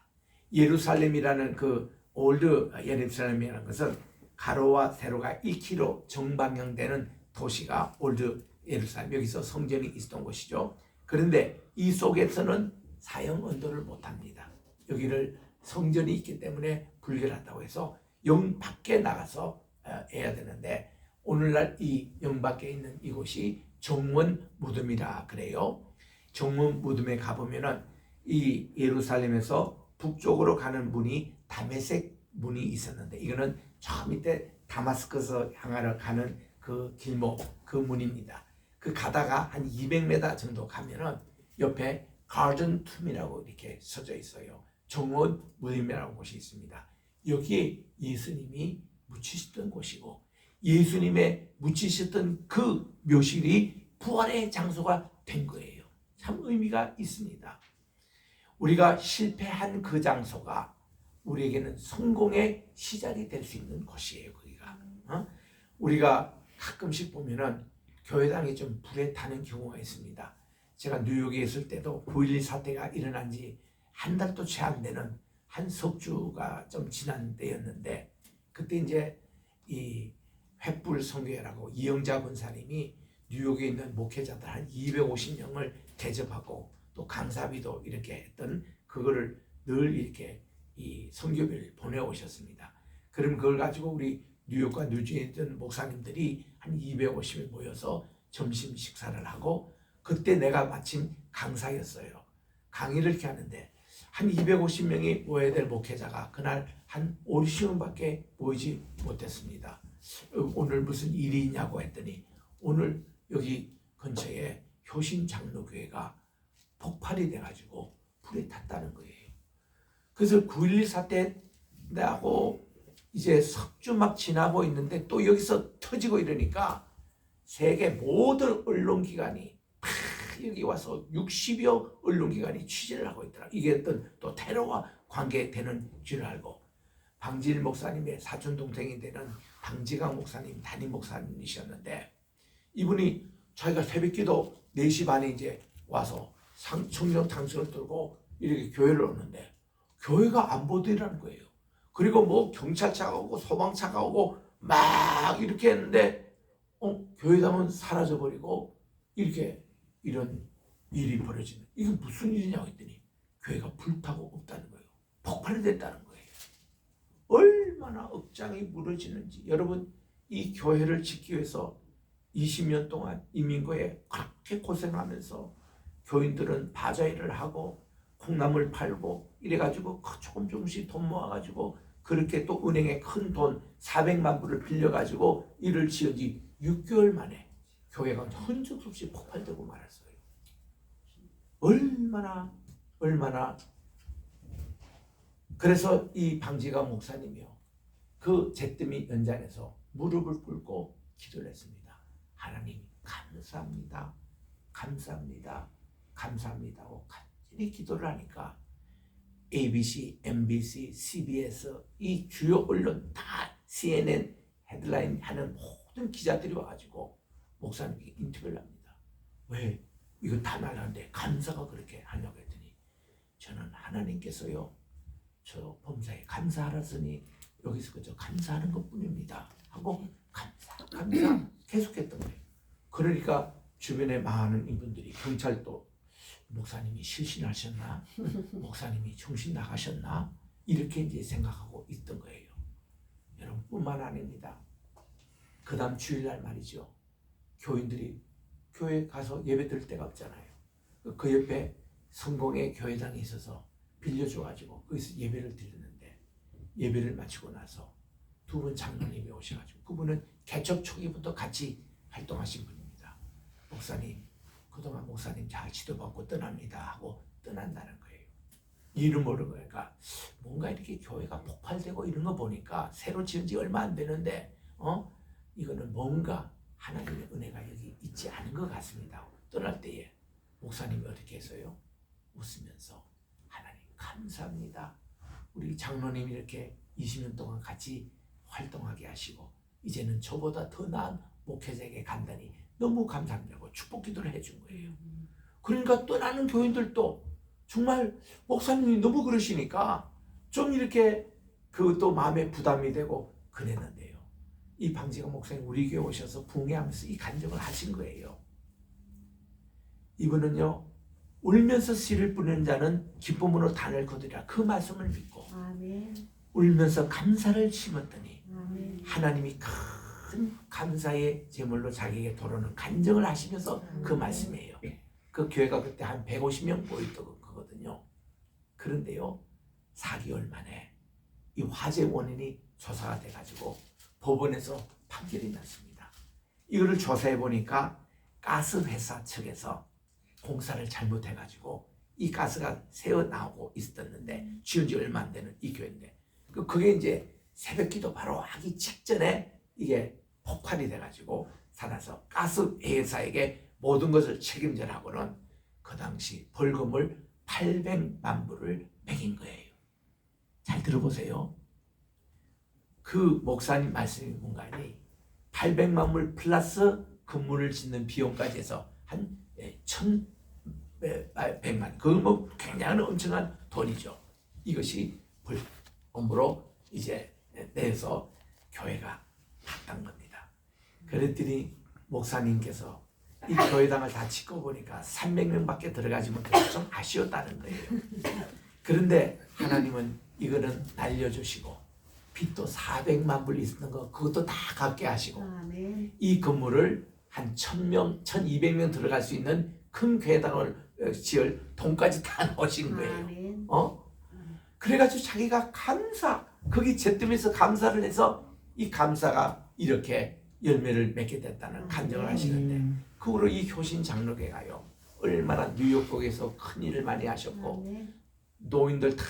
예루살렘이라는 그 올드 예루살렘이라는 것은 가로와 세로가 1km 정방향되는 도시가 올드 예루살렘, 여기서 성전이 있었던 곳이죠. 그런데 이 속에서는 사형 언도를 못합니다. 여기를 성전이 있기 때문에 불결하다고 해서 영 밖에 나가서 해야 되는데 오늘날 이 영 밖에 있는 이곳이 정원 무덤이라 그래요. 정원 무덤에 가보면은 이 예루살렘에서 북쪽으로 가는 문이 다메섹 문이 있었는데 이거는 저 밑에 다마스커스 향하러 가는 그 길목 그 문입니다. 그 가다가 한 200m 정도 가면은 옆에 가든 툼이라고 이렇게 써져 있어요. 정원 무덤이라는 곳이 있습니다. 여기에 예수님이 묻히셨던 곳이고 예수님의 묻히셨던 그 묘실이 부활의 장소가 된 거예요. 참 의미가 있습니다. 우리가 실패한 그 장소가 우리에게는 성공의 시작이 될 수 있는 곳이에요. 거기가. 우리가 가끔씩 보면은 교회당이 좀 불에 타는 경우가 있습니다. 제가 뉴욕에 있을 때도 9.11 사태가 일어난 지 한 달도 채 안 되는 한 석주가 좀 지난 때였는데 그때 이제 이 횃불 선교회라고 이영자 권사님이 뉴욕에 있는 목회자들 한 250명을 대접하고 또 강사비도 이렇게 했던 그거를 늘 이렇게 이 선교비를 보내오셨습니다. 그럼 그걸 가지고 우리 뉴욕과 뉴주에 있던 목사님들이 한 250명 모여서 점심 식사를 하고, 그때 내가 마침 강사였어요. 강의를 이렇게 하는데 한 250명이 모여야 될 목회자가 그날 한 50명밖에 모이지 못했습니다. 오늘 무슨 일이 있냐고 했더니 오늘 여기 근처에 효신 장로교회가 폭발이 돼가지고 불에 탔다는 거예요. 그래서 9.11 사태 나고 이제 석주 막 지나고 있는데 또 여기서 터지고 이러니까 세계 모든 언론기관이 다 여기 와서 60여 언론기관이 취재를 하고 있더라. 이게 어떤 또 테러와 관계되는 줄 알고, 방질 목사님의 사촌 동생이 되는 방지강 목사님 담임 목사님이셨는데, 이분이 자기가 새벽기도 4시 반에 이제 와서 청년 탕수를 들고 이렇게 교회를 오는데 교회가 안 보이더라는 거예요. 그리고 뭐 경찰차가 오고 소방차가 오고 막 이렇게 했는데 교회당은 사라져버리고 이렇게 이런 일이 벌어지는, 이게 무슨 일이냐고 했더니 교회가 불타고 없다는 거예요. 폭발이 됐다는 거예요. 얼마나 억장이 무너지는지. 여러분, 이 교회를 짓기 위해서 20년 동안 이민고에 그렇게 고생하면서 교인들은 바자회를 하고 콩나물 팔고 이래가지고 조금씩 돈 모아가지고 그렇게 또 은행에 큰 돈 400만 불을 빌려가지고 일을 지은 지 6개월 만에 교회가 흔적 없이 폭발되고 말았어요. 얼마나 그래서 이 방지강 목사님이요, 그 잿더미 연장에서 무릎을 꿇고 기도를 했습니다. 하나님 감사합니다, 감사합니다, 감사합니다고 간절히 기도를 하니까 ABC, MBC, CBS 이 주요 언론 다 CNN 헤드라인 하는 모든 기자들이 와가지고 목사님께 인터뷰를 합니다. 왜 이거 다 날라는데 감사가 그렇게 하냐고 했더니 저는 하나님께서요 저 범사에 감사하라으니 여기서 그저 감사하는 것뿐입니다 하고 감사 계속했던 거예요. 그러니까 주변에 많은 이분들이, 경찰도 목사님이 실신하셨나, 목사님이 정신 나가셨나 이렇게 이제 생각하고 있던 거예요. 여러분 뿐만 아닙니다. 그 다음 주일날 말이죠, 교인들이 교회 가서 예배 드릴 데가 없잖아요. 그 옆에 성공의 교회당이 있어서 빌려줘가지고 거기서 예배를 드리는데, 예배를 마치고 나서 두 분 장로님이 오셔가지고, 그분은 개척 초기부터 같이 활동하신 분입니다. 목사님, 그동안 목사님 잘 지도받고 떠납니다 하고 떠난다는 거예요. 이름 모르고. 그러니까 뭔가 이렇게 교회가 폭발되고 이런 거 보니까 새로 지은 지 얼마 안 되는데 이거는 뭔가 하나님의 은혜가 여기 있지 않은 것 같습니다. 떠날 때에 목사님이 어떻게 했어요? 웃으면서 하나님 감사합니다. 우리 장로님이 이렇게 20년 동안 같이 활동하게 하시고 이제는 저보다 더 나은 목회자에게 간다니 너무 감사합니다고 축복 기도를 해준 거예요. 그러니까 떠나는 교인들도 정말 목사님이 너무 그러시니까 좀 이렇게 그것도 마음에 부담이 되고 그랬는데요. 이 방지강 목사님 우리 교회 오셔서 부흥회하면서 이 간증을 하신 거예요. 이분은요, 울면서 씨를 뿌리는 자는 기쁨으로 단을 거두리라, 그 말씀을 믿고 아멘. 울면서 감사를 심었더니 아멘. 하나님이 큰 감사의 제물로 자기에게 돌아오는 간증을 하시면서 그 말씀이에요. 그 교회가 그때 한 150명 모였던 거거든요. 그런데요, 4개월 만에 이 화재 원인이 조사가 돼가지고 법원에서 판결이 났습니다. 이거를 조사해 보니까 가스 회사 측에서 공사를 잘못해가지고 이 가스가 새어 나오고 있었는데, 지은 지 얼마 안 되는 이 교회인데, 그게 이제 새벽기도 바로 하기 직전에 이게 폭발이 돼가지고 살아서 가스 회사에게 모든 것을 책임져라고는 그 당시 벌금을 800만 불을 매긴 거예요. 잘 들어보세요. 그 목사님 말씀이 뭔가니 800만 불 플러스 건물을 짓는 비용까지 해서 한 1,100만, 그건 뭐 굉장히 엄청난 돈이죠. 이것이 벌금으로 이제 내서 교회가 봤던 겁니다. 그랬더니 목사님께서 이 교회당을 다 짓고 보니까 300명밖에 들어가지 못해서 좀 아쉬웠다는 거예요. 그런데 하나님은 이거는 날려주시고 빚도 400만 불 있는 거 그것도 다 갚게 하시고 아멘. 이 건물을 한 1000명, 1200명 들어갈 수 있는 큰 괴당을 지을 돈까지 다 넣으신 거예요. 아멘. 그래가지고 자기가 거기 제뜸에서 감사를 해서 이 감사가 이렇게 열매를 맺게 됐다는 간증을 하시는데 그 후로 이 효신 장로교가요 얼마나 뉴욕국에서 큰 일을 많이 하셨고 아멘. 노인들 다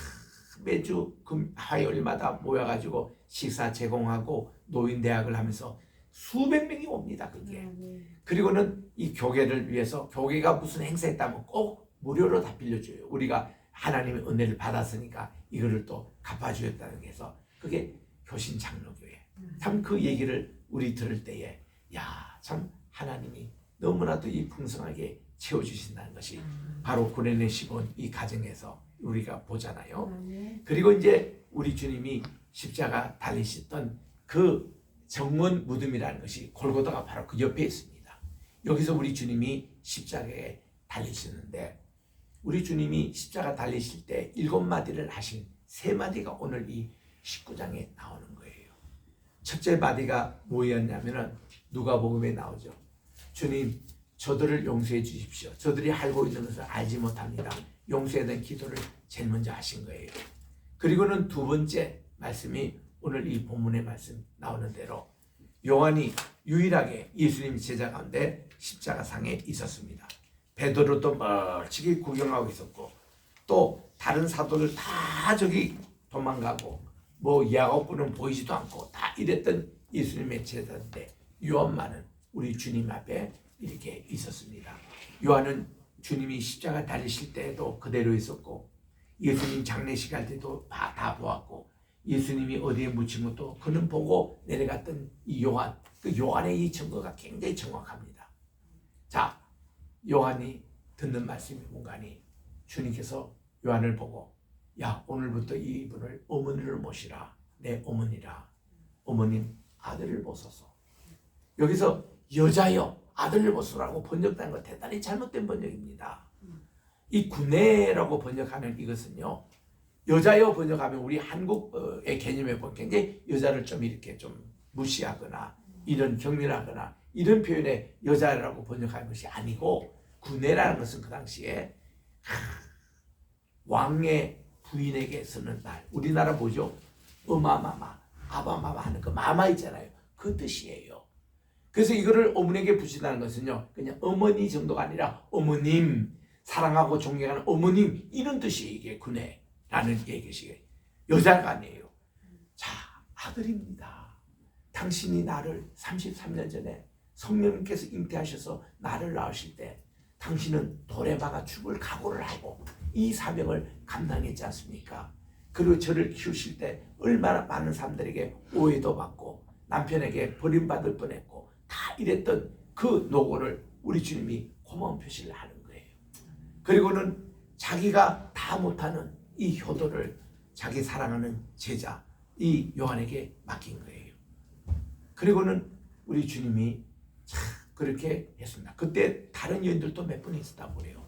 매주 화요일마다 모여가지고 식사 제공하고 노인 대학을 하면서 수백 명이 옵니다. 그게. 아멘. 그리고는 이 교회를 위해서 교회가 무슨 행사했다면 꼭 무료로 다 빌려줘요. 우리가 하나님의 은혜를 받았으니까 이거를 또 갚아주겠다는 게 해서 그게 효신 장로교회. 참 그 얘기를 우리 들을 때에 참 하나님이 너무나도 이 풍성하게 채워주신다는 것이 바로 구레네 시본 이 가정에서 우리가 보잖아요. 아멘. 그리고 이제 우리 주님이 십자가 달리셨던 그 정원 무덤이라는 것이 골고다가 바로 그 옆에 있습니다. 여기서 우리 주님이 십자가에 달리시는데 우리 주님이 십자가 달리실 때 7마디를 하신 3마디가 오늘 이 19장에 나오는 거예요. 첫째 마디가 뭐였냐면은 누가복음에 나오죠. 주님 저들을 용서해 주십시오. 저들이 알고 있는 것을 알지 못합니다. 용서에 대한 기도를 제일 먼저 하신 거예요. 그리고는 두 번째 말씀이 오늘 이 본문의 말씀 나오는 대로 요한이 유일하게 예수님 제자 가운데 십자가상에 있었습니다. 베드로도 멀찍이 구경하고 있었고 또 다른 사도들 다 저기 도망가고 뭐 야고보는 보이지도 않고 다 이랬던 예수님의 제자인데 요한만은 우리 주님 앞에 이렇게 있었습니다. 요한은 주님이 십자가 달리실 때에도 그대로 있었고 예수님 장례식 할 때도 다 보았고 예수님이 어디에 묻힌 것도 그는 보고 내려갔던 이 요한, 그 요한의 이 증거가 굉장히 정확합니다. 자, 요한이 듣는 말씀이 뭔가니 주님께서 요한을 보고 야 오늘부터 이분을 어머니를 모시라. 내 어머니라. 어머님 아들을 보소서. 여기서 여자여 아들을 보소라고 번역된 거 대단히 잘못된 번역입니다. 이 구내라고 번역하는 이것은요 여자여 번역하면 우리 한국의 개념에 보면 굉장히 여자를 좀 이렇게 좀 무시하거나 이런 경멸하거나 이런 표현의 여자라고 번역하는 것이 아니고 구내라는 것은 그 당시에 왕의 부인에게 쓰는 말 우리나라 뭐죠? 어마마마 아바마마 하는 그 마마 있잖아요. 그 뜻이에요. 그래서 이거를 어머니에게 붙인다는 것은요 그냥 어머니 정도가 아니라 어머님 사랑하고 존경하는 어머님 이런 뜻이 이게 구내라는 얘기시에요. 여자가 아니에요. 자 아들입니다. 당신이 나를 33년 전에 성령님께서 잉태하셔서 나를 낳으실 때 당신은 돌에 박아 죽을 각오를 하고 이 사명을 감당했지 않습니까? 그리고 저를 키우실 때 얼마나 많은 사람들에게 오해도 받고 남편에게 버림받을 뻔했고 다 이랬던 그 노고를 우리 주님이 고마운 표시를 하는 거예요. 그리고는 자기가 다 못하는 이 효도를 자기 사랑하는 제자 이 요한에게 맡긴 거예요. 그리고는 우리 주님이 참 그렇게 했습니다. 그때 다른 여인들도 몇 분 있었다고 그래요.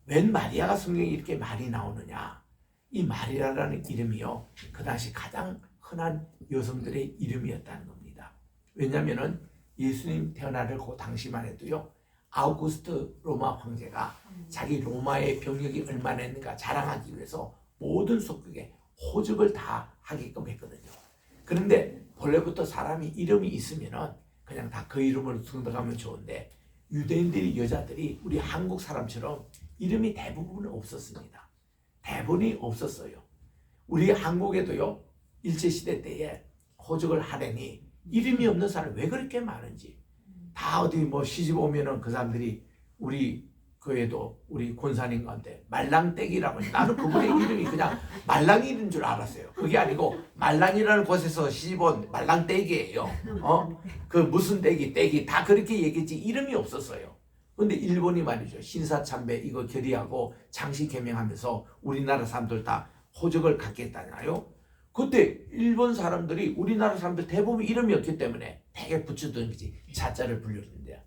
웬 마리아가 성경에 이렇게 많이 나오느냐. 이 마리아라는 이름이요 그 당시 가장 흔한 여성들의 이름이었다는 겁니다. 왜냐하면 예수님 태어나를 그 당시만 해도요 아우구스트 로마 황제가 자기 로마의 병력이 얼마나 있는가 자랑하기 위해서 모든 속국에 호적을 다 하게끔 했거든요. 그런데 본래부터 사람이 이름이 있으면은 그냥 다 그 이름으로 등록하면 좋은데 유대인들이 여자들이 우리 한국 사람처럼 이름이 대부분은 없었습니다. 대부분이 없었어요. 우리 한국에도요 일제시대 때에 호적을 하려니 이름이 없는 사람이 왜 그렇게 많은지 다 어디 뭐 시집 오면은 그 사람들이 우리 교회도 우리 권사님 가운데 말랑떼기라고 나는 그분의 이름이 그냥 말랑이인 줄 알았어요. 그게 아니고 말랑이라는 곳에서 시집 온 말랑떼기예요. 그 무슨 떼기 다 그렇게 얘기했지 이름이 없었어요. 근데 일본이 말이죠 신사참배 이거 결의하고 장시 개명하면서 우리나라 사람들 다 호적을 갖게 했잖아요. 그때 일본 사람들이 우리나라 사람들 대부분 이름이 없기 때문에 되게 붙여둔 거지 자자를 불려주는데요.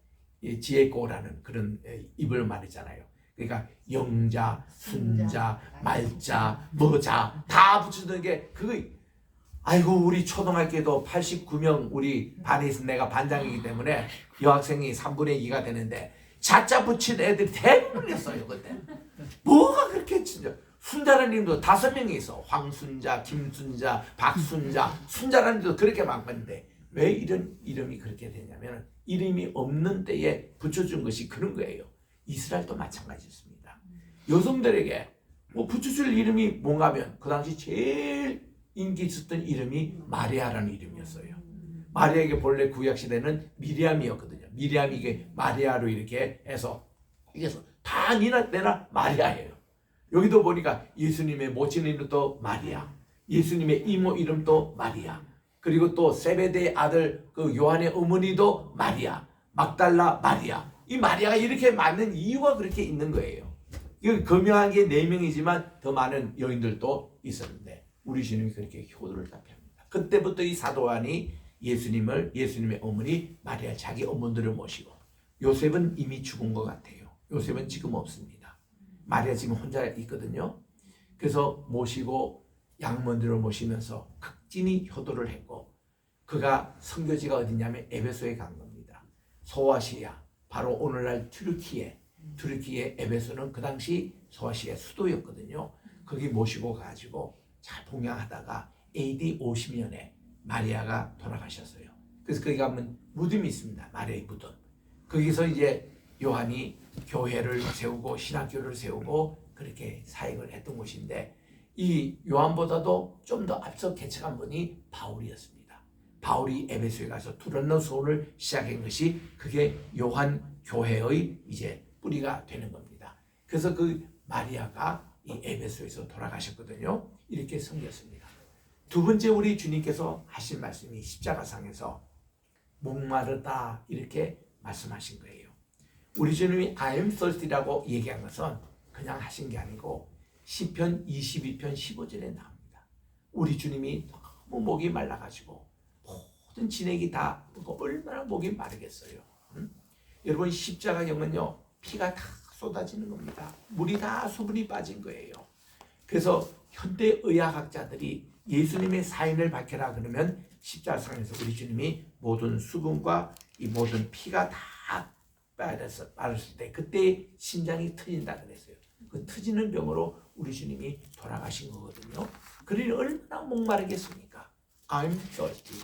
지에코라는 그런 입을 말이잖아요. 그러니까 영자, 순자, 말자, 뭐자 다 붙여주는 게 그거. 아이고 우리 초등학교도 89명 우리 반에 있는 내가 반장이기 때문에 여학생이 3분의 2가 되는데 자자 붙인 애들이 대부분이었어요 그때. 뭐가 그렇게 진짜. 순자라는 이름도 5명이 있어. 황순자, 김순자, 박순자, 순자라는 이름도 그렇게 많았는데 왜 이런 이름이 그렇게 되냐면 이름이 없는 때에 붙여준 것이 그런 거예요. 이스라엘도 마찬가지였습니다. 여성들에게 뭐 붙여줄 이름이 뭔가 하면 그 당시 제일 인기 있었던 이름이 마리아라는 이름이었어요. 마리아에게 본래 구약시대는 미리암이었거든요. 미리암이 이게 마리아로 이렇게 해서 다 니나 때나 마리아예요. 여기도 보니까 예수님의 모친 이름도 마리아, 예수님의 이모 이름도 마리아, 그리고 또 세베대의 아들 그 요한의 어머니도 마리아, 막달라 마리아. 이 마리아가 이렇게 많은 이유가 그렇게 있는 거예요. 이거 거명한 게 4명이지만 더 많은 여인들도 있었는데 우리 주님이 그렇게 효도를 답합니다. 그때부터 이 사도 요한이 예수님의 어머니 마리아 자기 어머니들을 모시고, 요셉은 이미 죽은 것 같아요. 요셉은 지금 없습니다. 마리아 지금 혼자 있거든요. 그래서 모시고 양문들을 모시면서 극진히 효도를 했고, 그가 선교지가 어디냐면 에베소에 간 겁니다. 소아시아, 바로 오늘날 튀르키예 에베소는 그 당시 소아시아 수도였거든요. 거기 모시고 가지고 잘 봉양하다가 AD 50년에 마리아가 돌아가셨어요. 그래서 거기 가면 무덤이 있습니다. 마리아의 무덤. 거기서 이제 요한이 교회를 세우고 신학교를 세우고 그렇게 사역을 했던 곳인데, 이 요한보다도 좀 더 앞서 개척한 분이 바울이었습니다. 바울이 에베소에 가서 두란노 소원을 시작한 것이 그게 요한 교회의 이제 뿌리가 되는 겁니다. 그래서 그 마리아가 이 에베소에서 돌아가셨거든요. 이렇게 섬겼습니다. 두 번째 우리 주님께서 하신 말씀이 십자가상에서 목마르다 이렇게 말씀하신 거예요. 우리 주님이 I am thirsty라고 얘기한 것은 그냥 하신 게 아니고 시편 22편 15절에 나옵니다. 우리 주님이 너무 목이 말라가지고 모든 진액이 다 얼마나 목이 마르겠어요. 여러분 십자가경은요 피가 다 쏟아지는 겁니다. 물이 다 수분이 빠진 거예요. 그래서 현대 의학학자들이 예수님의 사인을 밝혀라 그러면 십자가상에서 우리 주님이 모든 수분과 이 모든 피가 다 빠졌을 때 그때 심장이 터진다 그랬어요. 그 터지는 병으로 우리 주님이 돌아가신 거거든요. 그러니 얼마나 목마르겠습니까? I'm thirsty.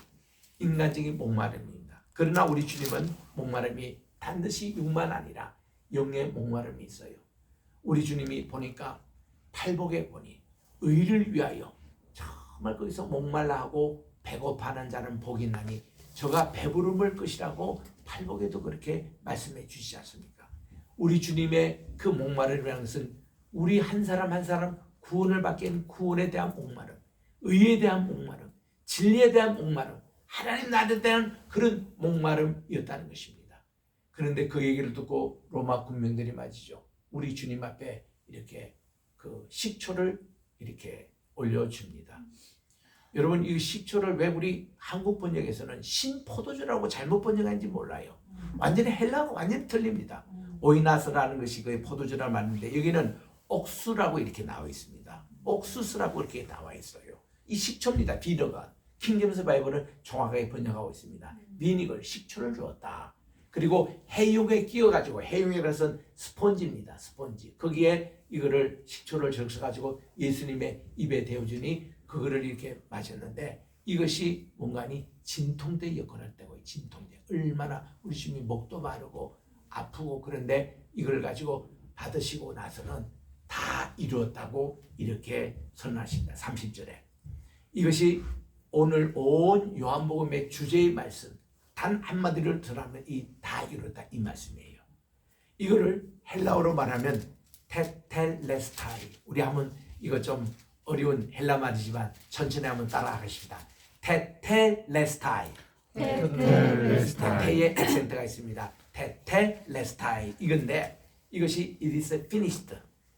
인간적인 목마름입니다. 그러나 우리 주님은 목마름이 반드시 육만 아니라 영의 목마름이 있어요. 우리 주님이 보니까 팔복에 보니 의를 위하여 정말 거기서 목말라하고 배고파하는 자는 복이 나니 저가 배부름을 것이라고 팔복에도 그렇게 말씀해 주시지 않습니까? 우리 주님의 그 목마름이라는 것은 우리 한 사람 한 사람 구원을 받게 하는 구원에 대한 목마름, 의에 대한 목마름, 진리에 대한 목마름, 하나님 나라에 대한 그런 목마름이었다는 것입니다. 그런데 그 얘기를 듣고 로마 군병들이 말이죠, 우리 주님 앞에 이렇게 그 식초를 이렇게 올려줍니다. 여러분 이 식초를 왜 우리 한국 번역에서는 신포도주라고 잘못 번역한지 몰라요. 완전히 헬라어가 완전히 틀립니다. 오이나스라는 것이 거의 포도주라는 말인데 여기는 옥수라고 이렇게 나와 있습니다. 옥수수라고 이렇게 나와 있어요. 이 식초입니다. 비너가. 킹제임스 바이블은 정확하게 번역하고 있습니다. 비니걸, 식초를 주었다. 그리고 해육에 끼워가지고, 해육에 것은 스폰지입니다. 스폰지. 거기에 이거를 식초를 적셔가지고 예수님의 입에 대어주니 그거를 이렇게 마셨는데 이것이 뭔가니 진통제 역할을 했다고요. 진통제. 얼마나 우리 주님이 목도 마르고 아프고 그런데 이걸 가지고 받으시고 나서는 다 이루었다고 이렇게 선언하십니다. 30절에. 이것이 오늘 온 요한복음의 주제의 말씀 단 한마디를 들어가면 이 다 이루었다 이 말씀이에요. 이거를 헬라어로 말하면 테텔레스타이. 우리 한번 이거 좀 어려운 헬라 말이지만 천천히 한번 따라하겠습니다. 테텔레스타이. 테의 액센트가 있습니다. 테텔레스타이. 이건데 이것이 it is finished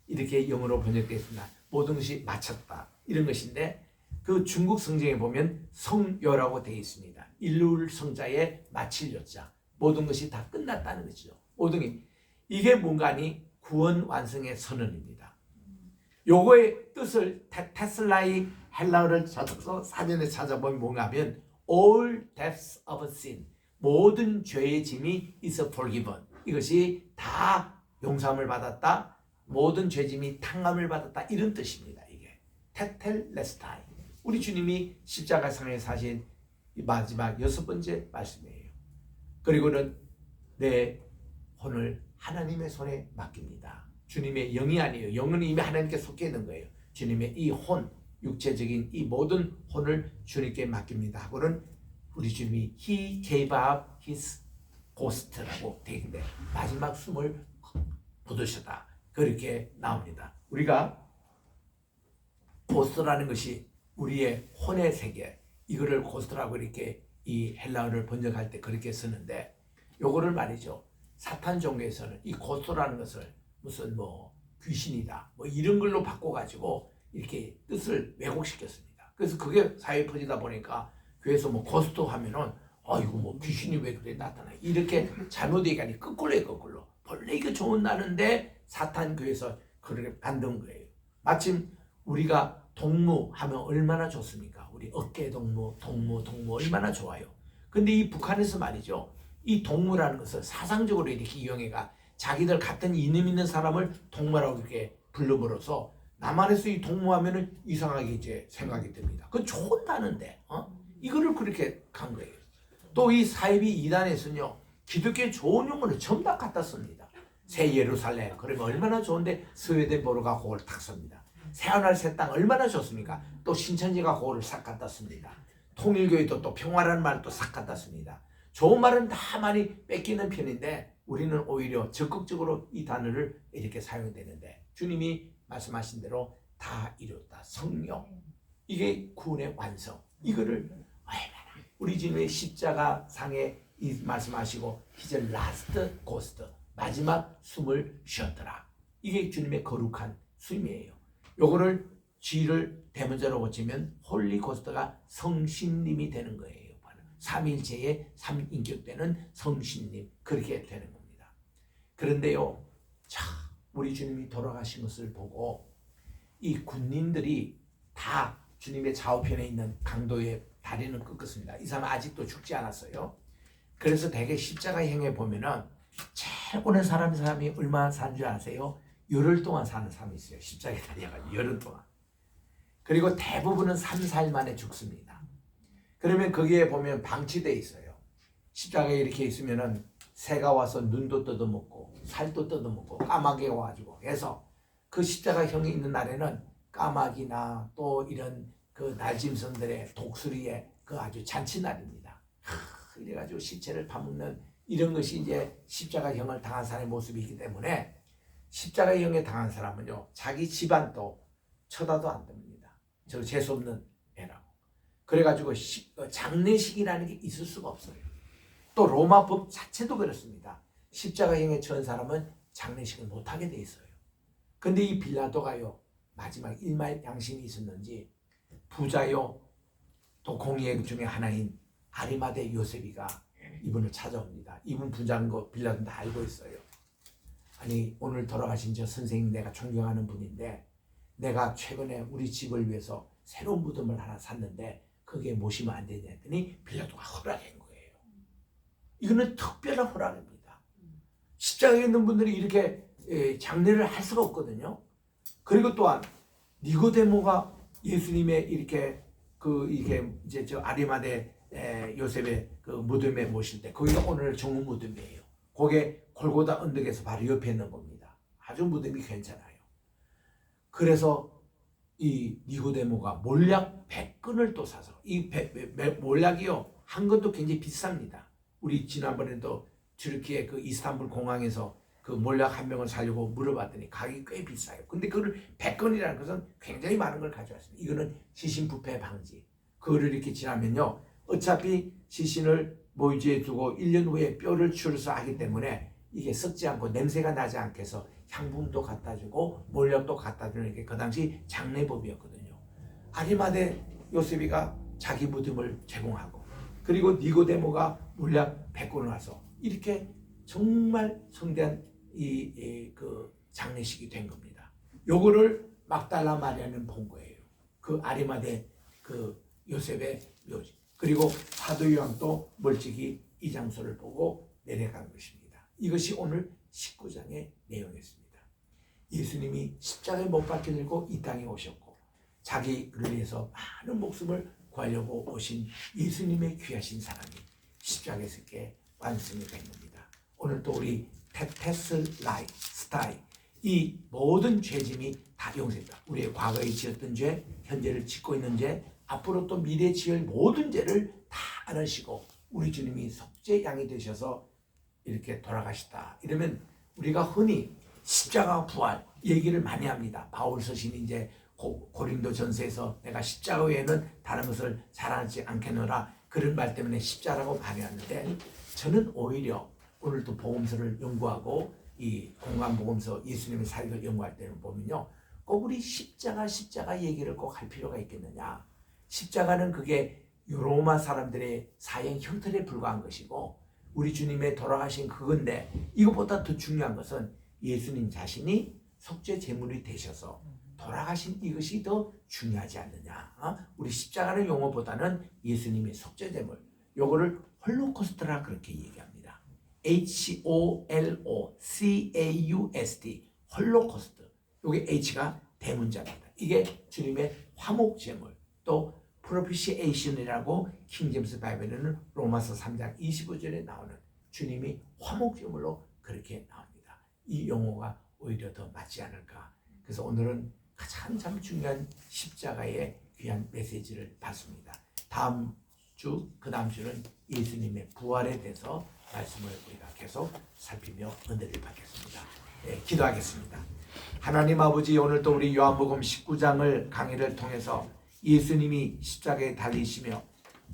이렇게 영어로 번역되어 있습니다. 모든 것이 마쳤다 이런 것인데 그 중국 성경에 보면 성요라고 되어 있습니다. 일룰 성자에 마칠 요자. 모든 것이 다 끝났다는 것이죠. 모든 게 이게 뭔가니 구원 완성의 선언입니다. 요거의 뜻을 테슬라의 헬라어를 찾아서 사전에 찾아보면 뭔가 하면 all debts of sin, 모든 죄의 짐이 is forgiven, 이것이 다 용서함을 받았다, 모든 죄짐이 탕감을 받았다, 이런 뜻입니다. 이게 테텔레스타이, 우리 주님이 십자가상에 사신 마지막 6번째 말씀이에요. 그리고는 내 혼을 하나님의 손에 맡깁니다. 주님의 영이 아니에요. 영은 이미 하나님께 속해 있는 거예요. 주님의 이 혼, 육체적인 이 모든 혼을 주님께 맡깁니다 하고는 우리 주님이 He gave up his ghost라고 되어 있는데 마지막 숨을 묻으셨다, 그렇게 나옵니다. 우리가 ghost라는 것이 우리의 혼의 세계, 이거를 ghost라고 이렇게 이 헬라어를 번역할 때 그렇게 쓰는데, 요거를 말이죠, 사탄 종교에서는 이 ghost라는 것을 무슨 뭐 귀신이다 뭐 이런 걸로 바꿔가지고 이렇게 뜻을 왜곡시켰습니다. 그래서 그게 사회에 퍼지다 보니까 교회에서 뭐 고스트 하면은 이거 뭐 귀신이 왜 그래 나타나, 이렇게 잘못 얘기하니 거꾸로에 거꾸로. 원래 이거 좋은 날인데 사탄 교회에서 그렇게 만든 거예요. 마침 우리가 동무하면 얼마나 좋습니까? 우리 어깨 동무, 동무 얼마나 좋아요. 근데 이 북한에서 말이죠, 이 동무라는 것을 사상적으로 이렇게 이용해가 자기들 같은 이름 있는 사람을 동무라고 이렇게 부름으로써 남한에서 이 동무하면은 이상하게 이제 생각이 듭니다. 그건 좋은 단어인데, 이거를 그렇게 간 거예요. 또 이 사이비 이단에서는요, 기독교의 좋은 용어를 전부 다 갖다 씁니다. 새 예루살렘, 그러면 얼마나 좋은데 스웨덴 보러가 그걸 탁 씁니다. 새하늘 새 땅 얼마나 좋습니까? 또 신천지가 그거를 싹 갖다 씁니다. 통일교회도 또 평화라는 말을 또 싹 갖다 씁니다. 좋은 말은 다 많이 뺏기는 편인데 우리는 오히려 적극적으로 이 단어를 이렇게 사용되는데, 주님이 말씀하신 대로 다 이뤘다, 성령, 이게 구원의 완성, 이거를 얼마나 우리 주님의 십자가 상에 이 말씀하시고 이제 라스트 고스트, 마지막 숨을 쉬었더라, 이게 주님의 거룩한 숨이에요. 요거를 G를 대문자로 고치면 홀리 고스트가 성신님이 되는 거예요. 삼일체의 삼인격되는 성신님, 그렇게 되는 겁니다. 그런데요, 자, 우리 주님이 돌아가신 것을 보고 이 군인들이 다 주님의 좌우편에 있는 강도의 다리는 꺾었습니다. 이 사람은 아직도 죽지 않았어요. 그래서 대개 십자가형에 보면은 제일 오는 사람이 얼마나 사는 줄 아세요? 열흘 동안 사는 사람이 있어요. 십자가에 달려가지고 열흘 동안. 그리고 대부분은 3, 4일 만에 죽습니다. 그러면 거기에 보면 방치되어 있어요. 십자가에 이렇게 있으면은 새가 와서 눈도 뜯어먹고 살도 뜯어먹고 까마귀가 와가지고 해서 그 십자가형이 있는 날에는 까마귀나 또 이런 그 날짐승들의 독수리의 그 아주 잔치날입니다. 이래가지고 시체를 파먹는 이런 것이 이제 십자가형을 당한 사람의 모습이기 때문에 십자가형에 당한 사람은요, 자기 집안도 쳐다도 안 됩니다. 저 재수없는 애라고. 그래가지고 장례식이라는 게 있을 수가 없어요. 또 로마 법 자체도 그렇습니다. 십자가형에 처한 사람은 장례식을 못하게 돼 있어요. 근데 이 빌라도가요, 마지막 일말 양심이 있었는지 부자요 또 공의의 중에 하나인 아리마대 요셉이가 이분을 찾아옵니다. 이분 부자인 거 빌라도는 다 알고 있어요. 아니, 오늘 돌아가신 저 선생님 내가 존경하는 분인데 내가 최근에 우리 집을 위해서 새로운 무덤을 하나 샀는데 거기에 모시면 안 되냐 했더니 빌라도가 허락한 거예요. 이거는 특별한 허락입니다. 십자가에 있는 분들이 이렇게 장례를 할 수가 없거든요. 그리고 또한 니고데모가 예수님의 이렇게 이게 이제 저 아리마대 요셉의 그 무덤에 모실 때 거기가 오늘 정문 무덤이에요. 거기에 골고다 언덕에서 바로 옆에 있는 겁니다. 아주 무덤이 괜찮아요. 그래서 이 니고데모가 몰약 100근을 또 사서, 이 몰약이요 한 건도 굉장히 비쌉니다. 우리 지난번에도 튀르키예 그 이스탄불 공항에서 그 몰약 한 명을 사려고 물어봤더니 가격이 꽤 비싸요. 근데 그걸 100건이라는 것은 굉장히 많은 걸 가져왔습니다. 이거는 시신 부패 방지. 그거를 이렇게 지나면요, 어차피 시신을 모이지에 두고 1년 후에 뼈를 출사하기 때문에 이게 썩지 않고 냄새가 나지 않게 해서 향분도 갖다 주고 몰약도 갖다 주는 게 그 당시 장례법이었거든요. 아리마대 요셉이가 자기 무덤을 제공하고, 그리고 니고데모가 몰약 100건을 와서 이렇게 정말 성대한 그 장례식이 된 겁니다. 요거를 막달라 마리아는 본 거예요. 그 아리마대 그 요셉의 묘지. 그리고 사도 요한도 멀찍이 이 장소를 보고 내려간 것입니다. 이것이 오늘 19장의 내용이었습니다. 예수님이 십자가에 못 박혀 들고 이 땅에 오셨고 자기를 위해서 많은 목숨을 구하려고 오신 예수님의 귀하신 사랑이 십자가에서 이렇게 완성이 된 겁니다. 오늘 또 우리 테테스 라이 스타이 이 모든 죄짐이 다 용서했다. 우리의 과거에 지었던 죄, 현재를 짓고 있는 죄, 앞으로 또 미래에 지을 모든 죄를 다 안으시고 우리 주님이 속죄 양이 되셔서 이렇게 돌아가시다. 이러면 우리가 흔히 십자가 부활 얘기를 많이 합니다. 바울 서신이 이제 고린도 전서에서 내가 십자가 외에는 다른 것을 자랑하지 않겠노라 그런 말 때문에 십자가라고 많이 하는데 저는 오히려 오늘도 복음서를 연구하고 이 공간복음서 예수님의 사역을 연구할 때는 보면요 꼭 우리 십자가 얘기를 꼭 할 필요가 있겠느냐. 십자가는 그게 로마 사람들의 사형 형틀에 불과한 것이고 우리 주님의 돌아가신 그건데 이것보다 더 중요한 것은 예수님 자신이 속죄 제물이 되셔서 돌아가신 이것이 더 중요하지 않느냐. 우리 십자가의 용어보다는 예수님의 속죄 제물 요거를 홀로코스트라 그렇게 얘기합니다. HOLOCAUST 홀로코스트 요게 H가 대문자입니다. 이게 주님의 화목 제물 또 프로피시에이션이라고 킹제임스 바이블에는 로마서 3장 25절에 나오는 주님이 화목 제물로 그렇게 나옵니다. 이 용어가 오히려 더 맞지 않을까. 그래서 오늘은 가장 참 중요한 십자가의 귀한 메시지를 받습니다. 다음 주, 그 다음 주는 예수님의 부활에 대해서 말씀을 우리가 계속 살피며 은혜를 받겠습니다. 네, 기도하겠습니다. 하나님 아버지 오늘 또 우리 요한복음 19장을 강의를 통해서 예수님이 십자가에 달리시며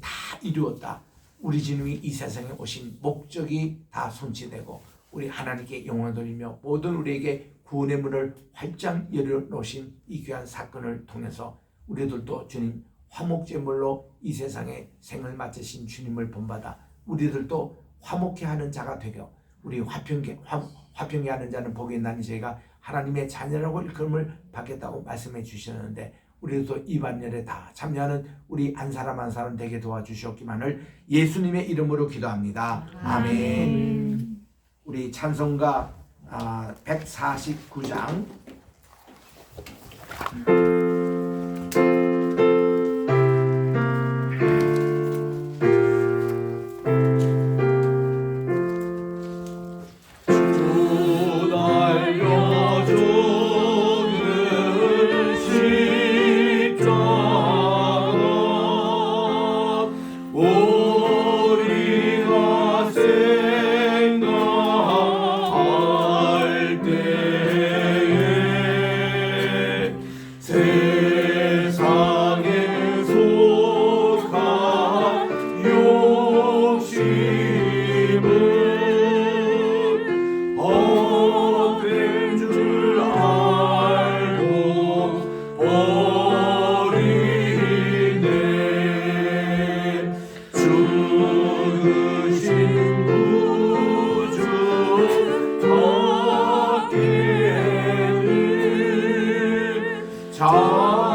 다 이루었다. 우리 주님이 이 세상에 오신 목적이 다 성취되고 우리 하나님께 영광을 돌리며 모든 우리에게 구원의 문을 활짝 열어놓으신 이 귀한 사건을 통해서 우리들도 주님 화목제물로 이 세상에 생을 마치신 주님을 본받아 우리들도 화목해 하는 자가 되고 우리 화평케 하는 자는 복이 있나니 저희가 하나님의 자녀라고 일컬음을 받겠다고 말씀해 주셨는데 우리도 이 반열에 다 참여하는 우리 한 사람 되게 도와주시옵기만을 예수님의 이름으로 기도합니다. 아멘. 우리 찬송가 149장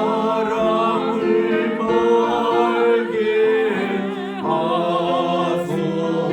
사랑을 말게 하소서.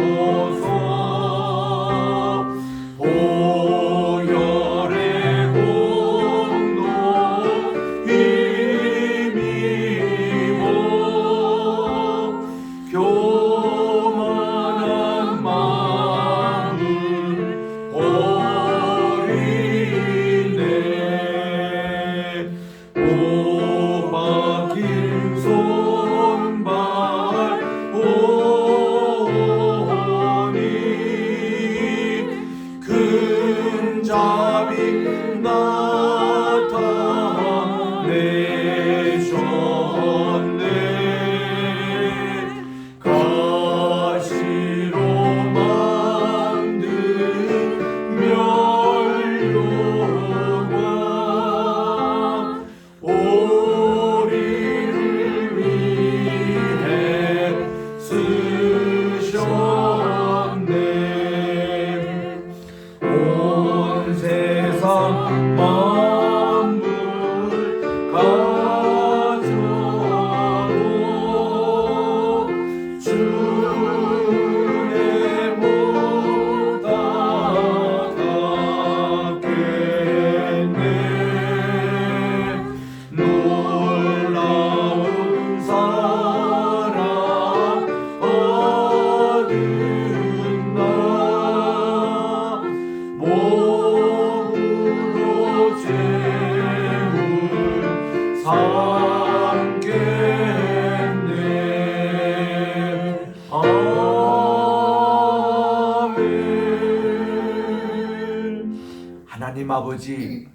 하나님 아버지,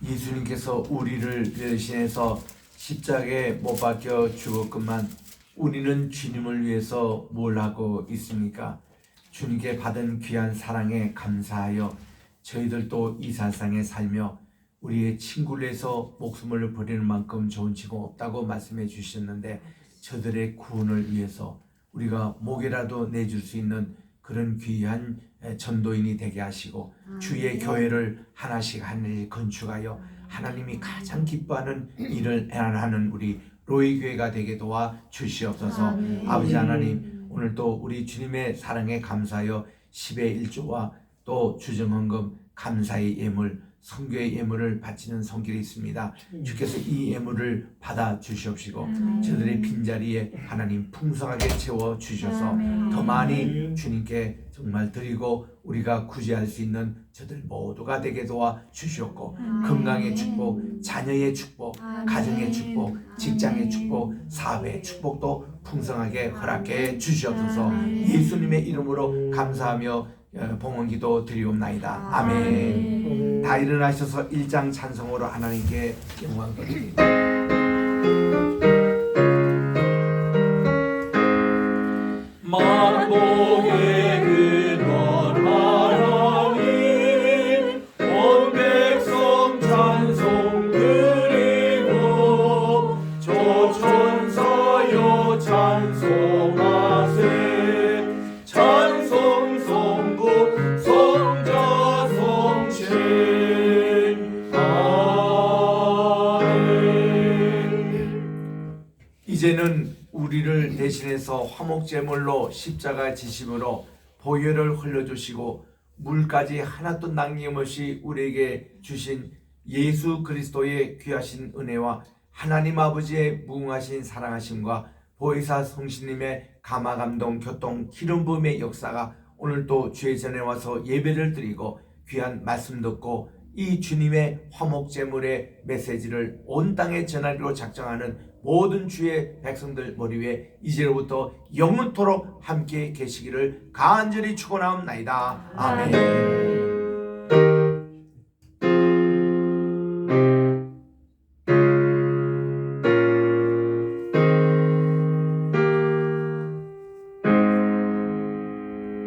예수님께서 우리를 대신해서 십자가에 못 박혀 죽었건만 우리는 주님을 위해서 뭘 하고 있습니까? 주님께 받은 귀한 사랑에 감사하여 저희들도 이 세상에 살며 우리의 친구를 위해서 목숨을 버리는 만큼 좋은 친구 없다고 말씀해 주셨는데, 저들의 구원을 위해서 우리가 목이라도 내줄 수 있는 그런 귀한 전도인이 되게 하시고, 주의 교회를 하나씩 하나씩 건축하여 하나님이 가장 기뻐하는 일을 하는 우리 로이 교회가 되게 도와 주시옵소서. 아버지 하나님, 오늘도 우리 주님의 사랑에 감사하여 10의 1조와 또 주정헌금 감사의 예물, 선교의 예물을 바치는 손길이 있습니다. 주께서 이 예물을 받아 주시옵시고 저들의 빈자리에 하나님 풍성하게 채워 주셔서 더 많이 주님께 정말 드리고 우리가 구제할 수 있는 저들 모두가 되게 도와 주시옵고, 건강의 축복, 자녀의 축복, 가정의 축복, 직장의 축복, 사업의 축복도 풍성하게 허락해 주시옵소서. 예수님의 이름으로 감사하며 봉헌기도 드리옵나이다. 아멘. 다 일어나셔서 1장 찬송으로 하나님께 영광 돌립니다. 만복의 근원 하나님, 온 백성 찬송 드리고 저 천사여 찬송하세. 찬송 성부 성자 성신. 아멘. 이제는 우리를 대신해서 화목제물로 십자가 지심으로 보혈을 흘려주시고 물까지 하나도 남김없이 우리에게 주신 예수 그리스도의 귀하신 은혜와 하나님 아버지의 무궁하신 사랑하심과 보혜사 성신님의 감화감동 교통 기름 부음의 역사가 오늘도 주의 전에 와서 예배를 드리고 귀한 말씀 듣고 이 주님의 화목제물의 메시지를 온 땅에 전하기로 작정하는 모든 주의 백성들 머리 위에 이제로부터 영원토록 함께 계시기를 간절히 축원하옵나이다. 아멘.